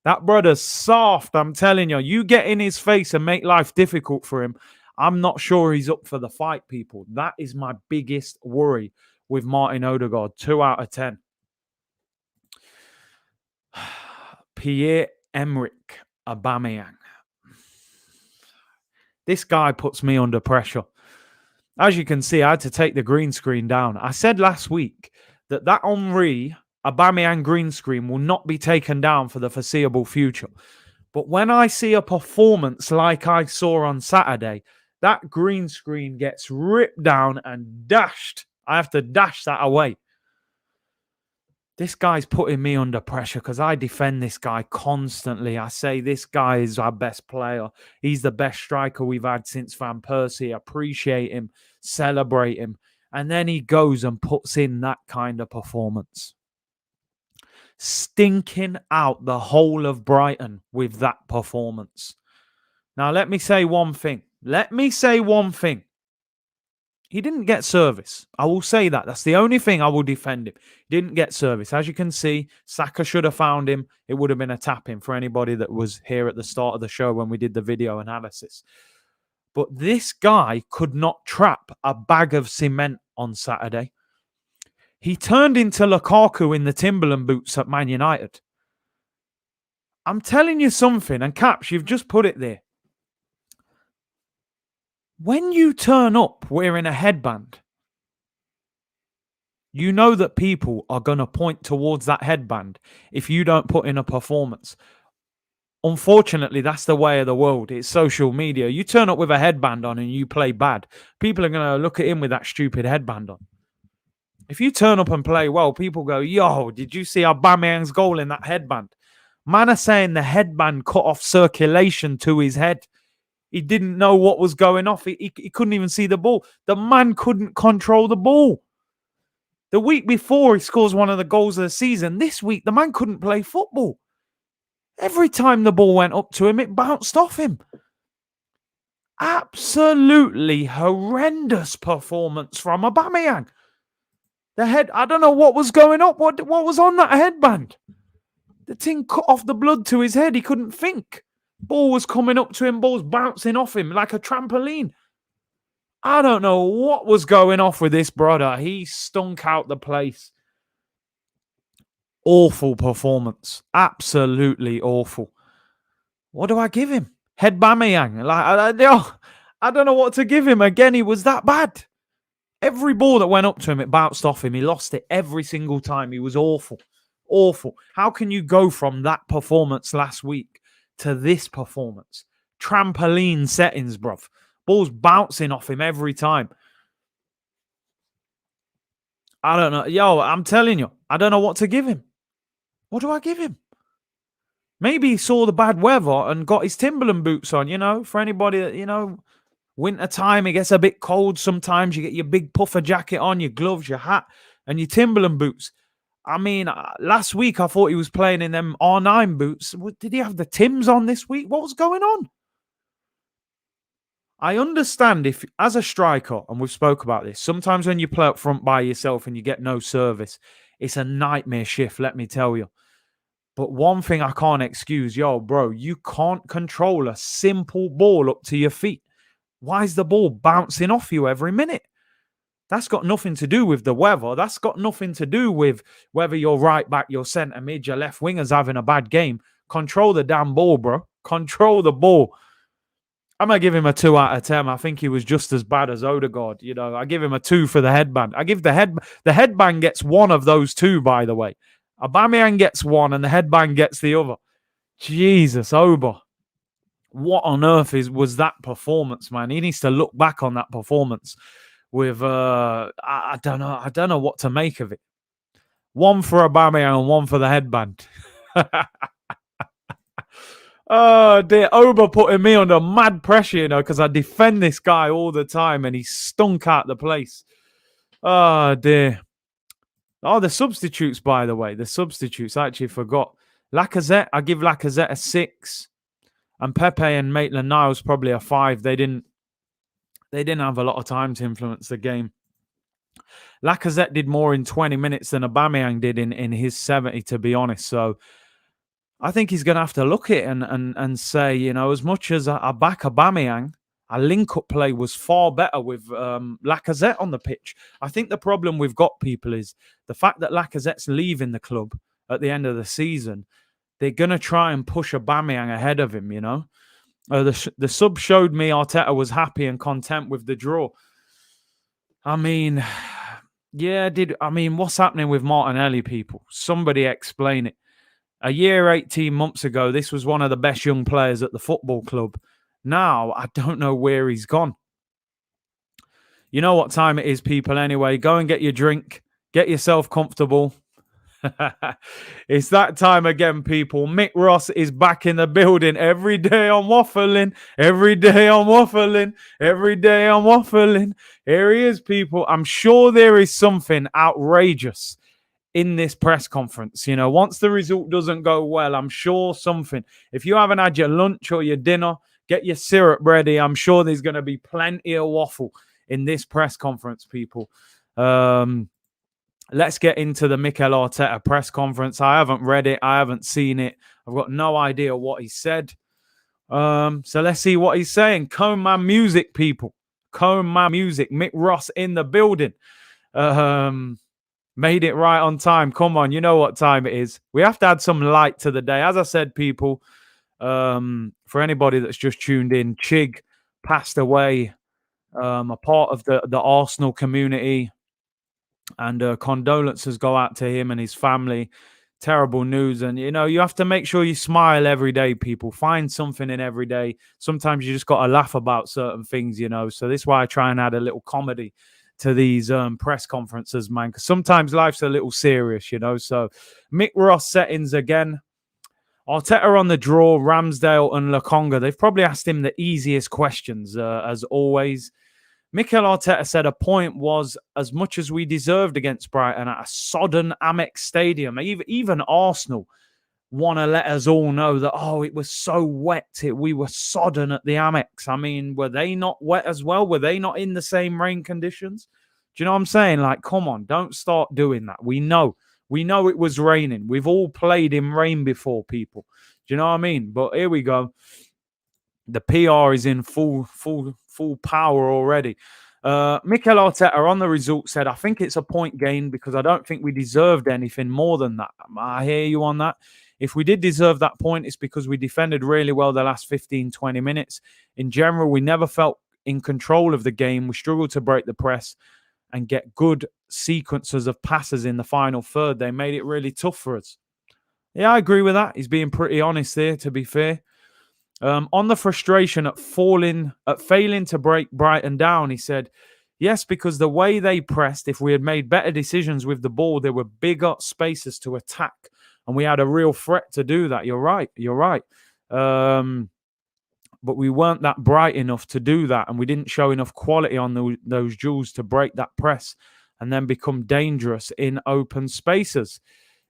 That brother's soft. I'm telling you. You get in his face and make life difficult for him. I'm not sure he's up for the fight, people. That is my biggest worry with Martin Odegaard. 2 out of 10. Pierre-Emerick Aubameyang. This guy puts me under pressure. As you can see, I had to take the green screen down. I said last week that Henry Aubameyang green screen will not be taken down for the foreseeable future. But when I see a performance like I saw on Saturday, that green screen gets ripped down and dashed. I have to dash that away. This guy's putting me under pressure because I defend this guy constantly. I say this guy is our best player. He's the best striker we've had since Van Persie. Appreciate him, celebrate him. And then he goes and puts in that kind of performance. Stinking out the whole of Brighton with that performance. Now, let me say one thing. He didn't get service. I will say that. That's the only thing I will defend him. He didn't get service. As you can see, Saka should have found him. It would have been a tap-in for anybody that was here at the start of the show when we did the video analysis. But this guy could not trap a bag of cement on Saturday. He turned into Lukaku in the Timberland boots at Man United. I'm telling you something, and Caps, you've just put it there. When you turn up wearing a headband, you know that people are going to point towards that headband if you don't put in a performance. Unfortunately, that's the way of the world. It's social media. You turn up with a headband on and you play bad, people are going to look at him with that stupid headband on. If you turn up and play well, people go, yo, did you see Aubameyang's goal in that headband? Man are saying the headband cut off circulation to his head. He didn't know what was going off. He couldn't even see the ball. The man couldn't control the ball. The week before, he scores one of the goals of the season. This week, the man couldn't play football. Every time the ball went up to him, it bounced off him. Absolutely horrendous performance from Aubameyang. I don't know what was going on. What was on that headband? The thing cut off the blood to his head. He couldn't think. Ball was coming up to him, ball's bouncing off him like a trampoline. I don't know what was going off with this brother. He stunk out the place. Awful performance. Absolutely awful. What do I give him? Head Bamiyang. I don't know what to give him. Again, he was that bad. Every ball that went up to him, it bounced off him. He lost it every single time. He was awful. Awful. How can you go from that performance last week to this performance? Trampoline settings, bruv. Ball's bouncing off him every time. I don't know. Yo, I'm telling you, I don't know what to give him. What do I give him? Maybe he saw the bad weather and got his Timberland boots on, for anybody that, winter time, it gets a bit cold sometimes. You get your big puffer jacket on, your gloves, your hat, and your Timberland boots. I mean, last week I thought he was playing in them R9 boots. Did he have the Tims on this week? What was going on? I understand if, as a striker, and we've spoke about this, sometimes when you play up front by yourself and you get no service, it's a nightmare shift, let me tell you. But one thing I can't excuse, bro, you can't control a simple ball up to your feet. Why is the ball bouncing off you every minute? That's got nothing to do with the weather. That's got nothing to do with whether you're right back, your centre mid, your left winger's having a bad game. Control the damn ball, bro. Control the ball. I'm going to give him a 2 out of 10. I think he was just as bad as Odergaard. I give him a 2 for the headband. I give the headband gets one of those two, by the way. Aubameyang gets one and the headband gets the other. Jesus, Oba. What on earth was that performance, man? He needs to look back on that performance with, I don't know what to make of it. 1 for Aubameyang and 1 for the headband. Oh, dear. Oba putting me under mad pressure, because I defend this guy all the time and he stunk out the place. Oh, dear. Oh, the substitutes, by the way. The substitutes. I actually forgot. Lacazette, I give Lacazette a 6. And Pepe and Maitland-Niles probably a 5. They didn't have a lot of time to influence the game. Lacazette did more in 20 minutes than Aubameyang did in his 70, to be honest. So I think he's going to have to look at it and say, as much as I back Aubameyang, our link-up play was far better with Lacazette on the pitch. I think the problem we've got, people, is the fact that Lacazette's leaving the club at the end of the season. They're going to try and push Aubameyang ahead of him, The sub showed me Arteta was happy and content with the draw. I mean, what's happening with Martinelli, people? Somebody explain it. A year, 18 months ago, this was one of the best young players at the football club. Now, I don't know where he's gone. You know what time it is, people, anyway. Go and get your drink. Get yourself comfortable. It's that time again, people. Mick Ross is back in the building. Every day I'm waffling. Every day I'm waffling. Every day I'm waffling. Here he is, people. I'm sure there is something outrageous in this press conference. Once the result doesn't go well, I'm sure something. If you haven't had your lunch or your dinner, get your syrup ready. I'm sure there's going to be plenty of waffle in this press conference, people. Let's get into the Mikel Arteta press conference. I haven't read it. I haven't seen it. I've got no idea what he said. So let's see what he's saying. Comb my music, people. Comb my music. Mick Ross in the building. Made it right on time. Come on, you know what time it is. We have to add some light to the day. As I said, people, for anybody that's just tuned in, Chig passed away, a part of the Arsenal community. And condolences go out to him and his family. Terrible news. And, you have to make sure you smile every day, people. Find something in every day. Sometimes you just got to laugh about certain things, So this is why I try and add a little comedy to these press conferences, man. Because sometimes life's a little serious, So Mick Ross settings again. Arteta on the draw, Ramsdale and Lokonga. They've probably asked him the easiest questions, as always. Mikel Arteta said a point was as much as we deserved against Brighton at a sodden Amex Stadium. Even Arsenal want to let us all know that, it was so wet. We were sodden at the Amex. I mean, were they not wet as well? Were they not in the same rain conditions? Do you know what I'm saying? Like, come on, don't start doing that. We know it was raining. We've all played in rain before, people. Do you know what I mean? But here we go. The PR is in full power already. Mikel Arteta on the result said, I think it's a point gain because I don't think we deserved anything more than that. I hear you on that. If we did deserve that point, it's because we defended really well the last 15, 20 minutes. In general, we never felt in control of the game. We struggled to break the press and get good sequences of passes in the final third. They made it really tough for us. Yeah, I agree with that. He's being pretty honest there, to be fair. On the frustration at failing to break Brighton down, he said, yes, because the way they pressed, if we had made better decisions with the ball, there were bigger spaces to attack. And we had a real threat to do that. You're right. But we weren't that bright enough to do that. And we didn't show enough quality on those duels to break that press and then become dangerous in open spaces.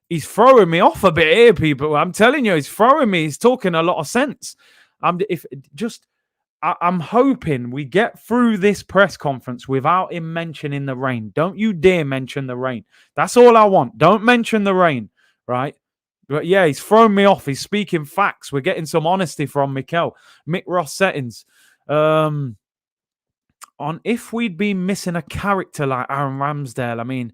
He's throwing me off a bit here, people. I'm telling you, he's throwing me. He's talking a lot of sense. I'm hoping we get through this press conference without him mentioning the rain. Don't you dare mention the rain. That's all I want. Don't mention the rain, right? But yeah, he's thrown me off. He's speaking facts. We're getting some honesty from Mikel. Mick Ross settings. On if we'd been missing a character like Aaron Ramsdale, I mean,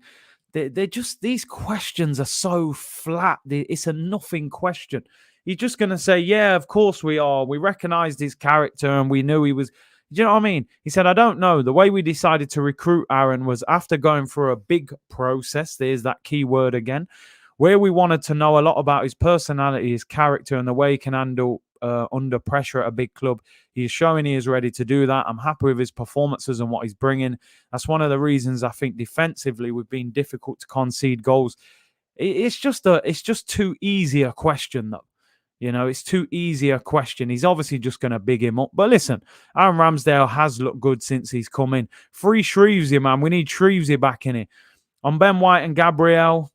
they're just, these questions are so flat. It's a nothing question. He's just going to say, yeah, of course we are. We recognized his character and we knew he was. Do you know what I mean? He said, I don't know. The way we decided to recruit Aaron was after going through a big process. There's that key word again, where we wanted to know a lot about his personality, his character, and the way he can handle under pressure at a big club. He's showing he is ready to do that. I'm happy with his performances and what he's bringing. That's one of the reasons I think defensively we've been difficult to concede goals. It's just too easy a question, though. You know, it's too easy a question. He's obviously just going to big him up. But listen, Aaron Ramsdale has looked good since he's come in. Free Shrewsbury, man. We need Shrewsbury back in it. On Ben White and Gabriel,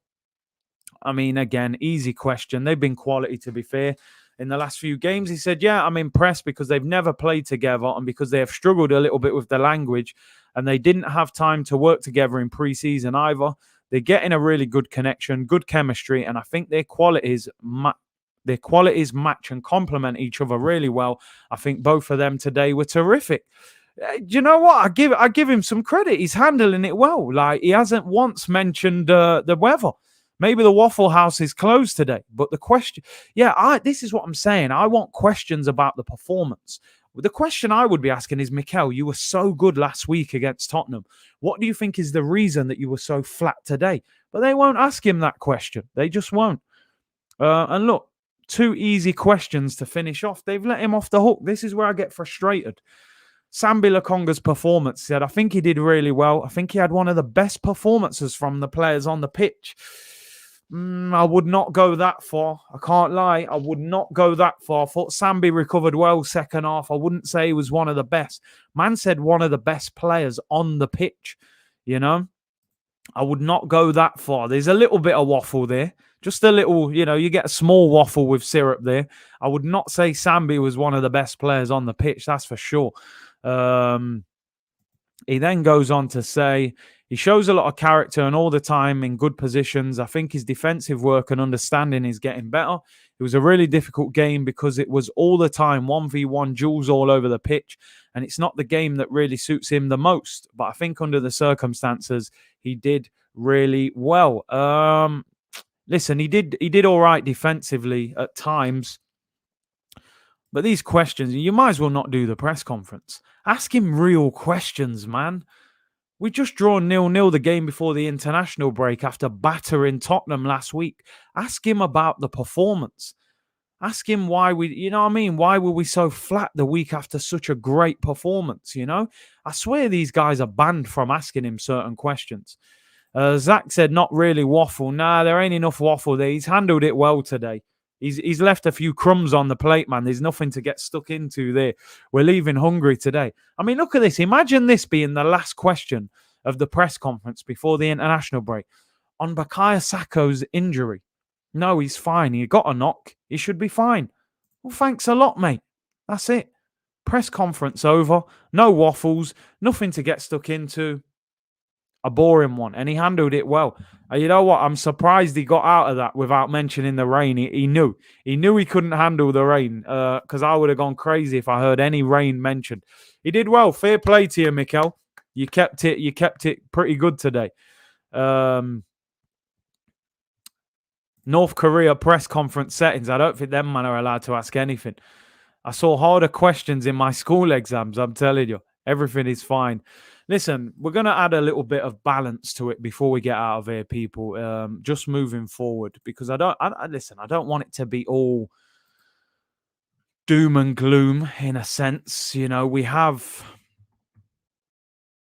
I mean, again, easy question. They've been quality, to be fair. In the last few games, he said, yeah, I'm impressed because they've never played together and because they have struggled a little bit with the language and they didn't have time to work together in pre-season either. They're getting a really good connection, good chemistry, and I think their qualities match and complement each other really well. I think both of them today were terrific. Do you know what? I give him some credit. He's handling it well. Like, he hasn't once mentioned the weather. Maybe the Waffle House is closed today, but the question, this is what I'm saying. I want questions about the performance. The question I would be asking is, Mikel, you were so good last week against Tottenham. What do you think is the reason that you were so flat today? But they won't ask him that question. They just won't. And look, two easy questions to finish off. They've let him off the hook. This is where I get frustrated. Sambi Lokonga's performance, said, I think he did really well. I think he had one of the best performances from the players on the pitch. I would not go that far. I can't lie. I would not go that far. I thought Sambi recovered well second half. I wouldn't say he was one of the best. Man said one of the best players on the pitch. You know, I would not go that far. There's a little bit of waffle there. Just a little, you get a small waffle with syrup there. I would not say Sambi was one of the best players on the pitch. That's for sure. He then goes on to say, he shows a lot of character and all the time in good positions. I think his defensive work and understanding is getting better. It was a really difficult game because it was all the time 1v1 duels all over the pitch. And it's not the game that really suits him the most. But I think under the circumstances, he did really well. Listen, he did all right defensively at times. But these questions, you might as well not do the press conference. Ask him real questions, man. We just drawn 0-0 the game before the international break after battering Tottenham last week. Ask him about the performance. Ask him why why were we so flat the week after such a great performance, I swear these guys are banned from asking him certain questions. Zach said, not really waffle. Nah, there ain't enough waffle there. He's handled it well today. He's left a few crumbs on the plate, man. There's nothing to get stuck into there. We're leaving hungry today. I mean, look at this. Imagine this being the last question of the press conference before the international break. On Bukayo Saka's injury. No, he's fine. He got a knock. He should be fine. Well, thanks a lot, mate. That's it. Press conference over. No waffles. Nothing to get stuck into. a boring one, and he handled it well. And you know what? I'm surprised he got out of that without mentioning the rain. He knew he couldn't handle the rain, because I would have gone crazy if I heard any rain mentioned. He did well. Fair play to you, Mikel. You kept it pretty good today. North Korea press conference settings. I don't think them man are allowed to ask anything. I saw harder questions in my school exams. I'm telling you, everything is fine. Listen, we're going to add a little bit of balance to it before we get out of here, people. Just moving forward, because I don't want it to be all doom and gloom in a sense. You know, we have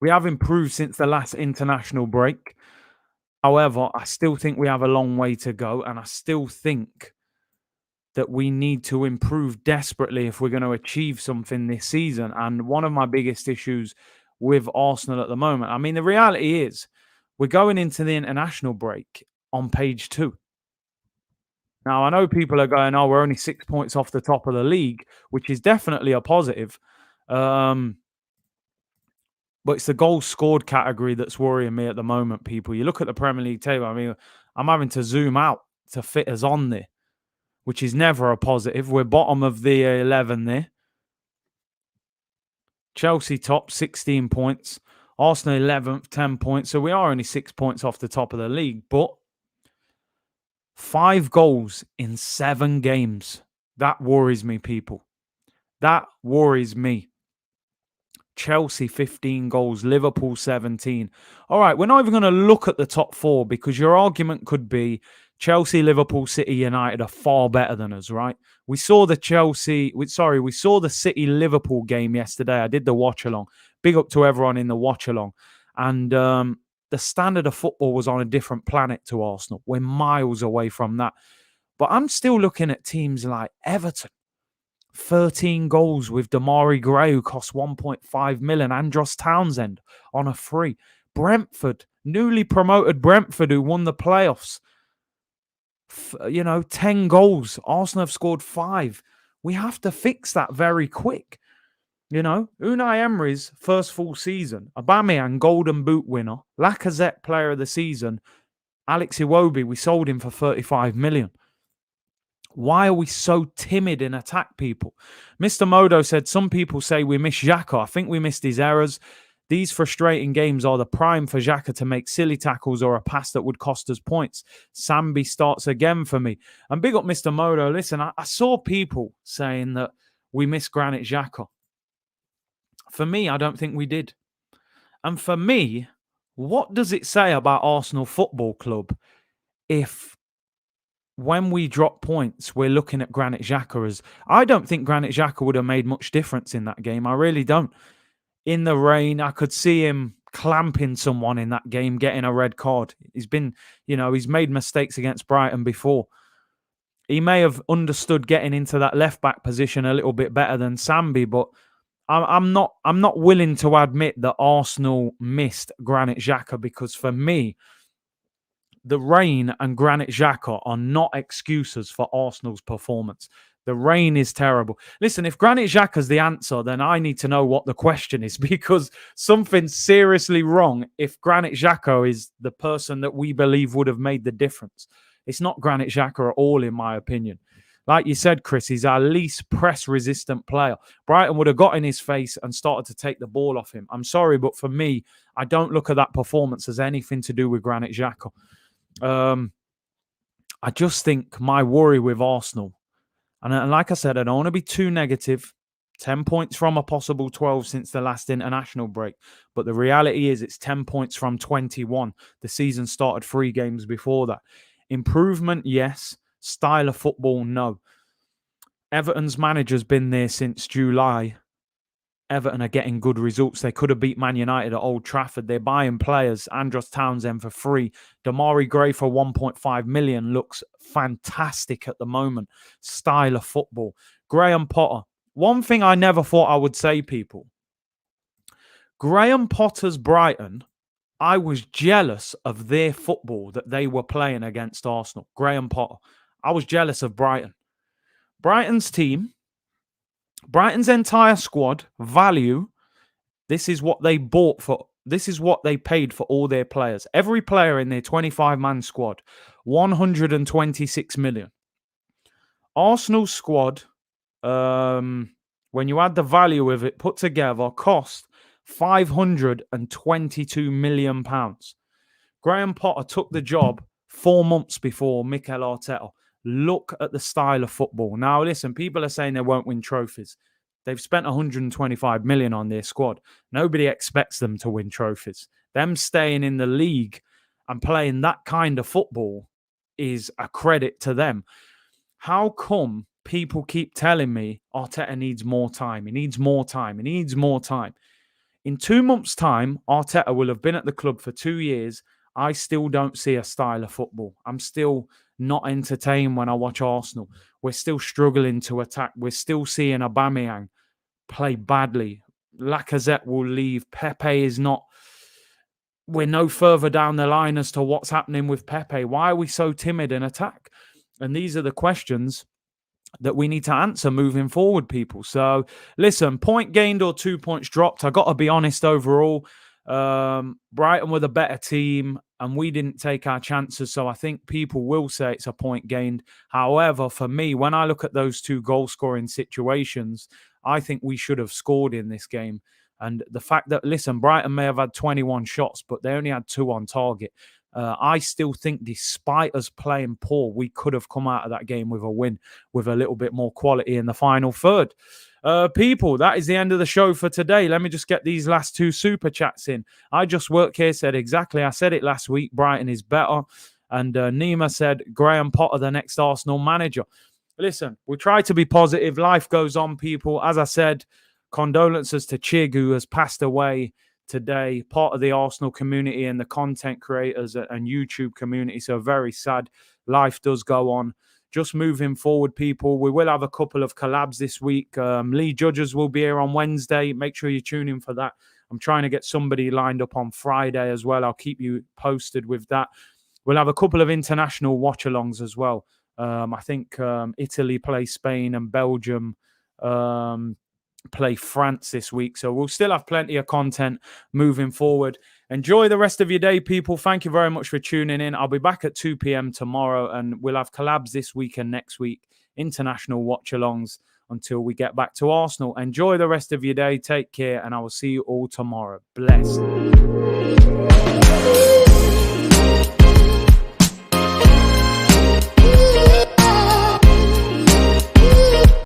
improved since the last international break. However, I still think we have a long way to go, and I still think that we need to improve desperately if we're going to achieve something this season. And one of my biggest issues with Arsenal at the moment, I mean, the reality is we're going into the international break on page 2. Now, I know people are going, oh, we're only 6 points off the top of the league, which is definitely a positive. But it's the goals scored category that's worrying me at the moment, people. You look at the Premier League table, I mean, I'm having to zoom out to fit us on there, which is never a positive. We're bottom of the 11 there. Chelsea top, 16 points. Arsenal 11th, 10 points. So we are only 6 points off the top of the league. But 5 goals in 7 games. That worries me, people. That worries me. Chelsea 15 goals, Liverpool 17. All right, we're not even going to look at the top 4 because your argument could be Chelsea, Liverpool, City, United are far better than us, right? We saw the City-Liverpool game yesterday. I did the watch-along. Big up to everyone in the watch-along. And the standard of football was on a different planet to Arsenal. We're miles away from that. But I'm still looking at teams like Everton. 13 goals with Damari Gray, who cost 1.5 million. Andros Townsend on a free. Brentford, newly promoted Brentford, who won the playoffs. 10 goals. Arsenal have scored 5. We have to fix that very quick. Unai Emery's first full season. Aubameyang, Golden Boot winner. Lacazette, player of the season. Alex Iwobi, we sold him for 35 million. Why are we so timid in attack, people? Mr. Modo said, some people say we miss Xhaka. I think we missed his errors. These frustrating games are the prime for Xhaka to make silly tackles or a pass that would cost us points. Sambi starts again for me. And big up Mr. Modo. Listen, I saw people saying that we miss Granit Xhaka. For me, I don't think we did. And for me, what does it say about Arsenal Football Club if when we drop points, we're looking at Granit Xhaka as... I don't think Granit Xhaka would have made much difference in that game. I really don't. In the rain, I could see him clamping someone in that game, getting a red card. He's been, he's made mistakes against Brighton before. He may have understood getting into that left-back position a little bit better than Sambi, but I'm not willing to admit that Arsenal missed Granit Xhaka, because for me, the rain and Granit Xhaka are not excuses for Arsenal's performance. The rain is terrible. Listen, if Granit Xhaka's the answer, then I need to know what the question is, because something's seriously wrong if Granit Xhaka is the person that we believe would have made the difference. It's not Granit Xhaka at all, in my opinion. Like you said, Chris, he's our least press-resistant player. Brighton would have got in his face and started to take the ball off him. I'm sorry, but for me, I don't look at that performance as anything to do with Granit Xhaka. I just think my worry with Arsenal, and like I said, I don't want to be too negative. 10 points from a possible 12 since the last international break. But the reality is it's 10 points from 21. The season started 3 games before that. Improvement, yes. Style of football, no. Everton's manager's been there since July. Everton are getting good results. They could have beat Man United at Old Trafford. They're buying players. Andros Townsend for free. Damari Gray for 1.5 million looks fantastic at the moment. Style of football. Graham Potter. One thing I never thought I would say, people. Graham Potter's Brighton, I was jealous of their football that they were playing against Arsenal. Graham Potter. I was jealous of Brighton. Brighton's team, Brighton's entire squad value, this is what they bought for This is what they paid for all their players. Every player in their 25-man squad, 126 million. Arsenal's squad, when you add the value of it put together, cost £522 million. Graham Potter took the job 4 months before Mikel Arteta. Look at the style of football. Now, listen, people are saying they won't win trophies. They've spent 125 million on their squad. Nobody expects them to win trophies. Them staying in the league and playing that kind of football is a credit to them. How come people keep telling me Arteta needs more time? He needs more time. He needs more time. In 2 months' time, Arteta will have been at the club for 2 years. I still don't see a style of football. I'm still not entertained when I watch Arsenal. We're still struggling to attack. We're still seeing Aubameyang play badly. Lacazette will leave. Pepe is not... We're no further down the line as to what's happening with Pepe. Why are we so timid in attack? And these are the questions that we need to answer moving forward, people. So, listen, point gained or 2 points dropped. I got to be honest overall. Brighton were the better team and we didn't take our chances. So I think people will say it's a point gained. However, for me, when I look at those two goal-scoring situations, I think we should have scored in this game. And the fact that, listen, Brighton may have had 21 shots, but they only had 2 on target. I still think despite us playing poor, we could have come out of that game with a win, with a little bit more quality in the final third. People, that is the end of the show for today. Let me just get these last 2 super chats in. I Just Work Here said exactly. I said it last week. Brighton is better. And Nima said, Graham Potter, the next Arsenal manager. Listen, we try to be positive. Life goes on, people. As I said, condolences to Chig, who has passed away today, part of the Arsenal community and the content creators and YouTube community. So very sad. Life does go on. Just moving forward, people, we will have a couple of collabs this week. Lee Judges will be here on Wednesday. Make sure you tune in for that. I'm trying to get somebody lined up on Friday as well. I'll keep you posted with that. We'll have a couple of international watch-alongs as well. I think Italy play Spain and Belgium play France this week. So we'll still have plenty of content moving forward. Enjoy the rest of your day, people. Thank you very much for tuning in. I'll be back at 2 p.m. tomorrow and we'll have collabs this week and next week. International watch-alongs until we get back to Arsenal. Enjoy the rest of your day. Take care and I will see you all tomorrow. Blessed.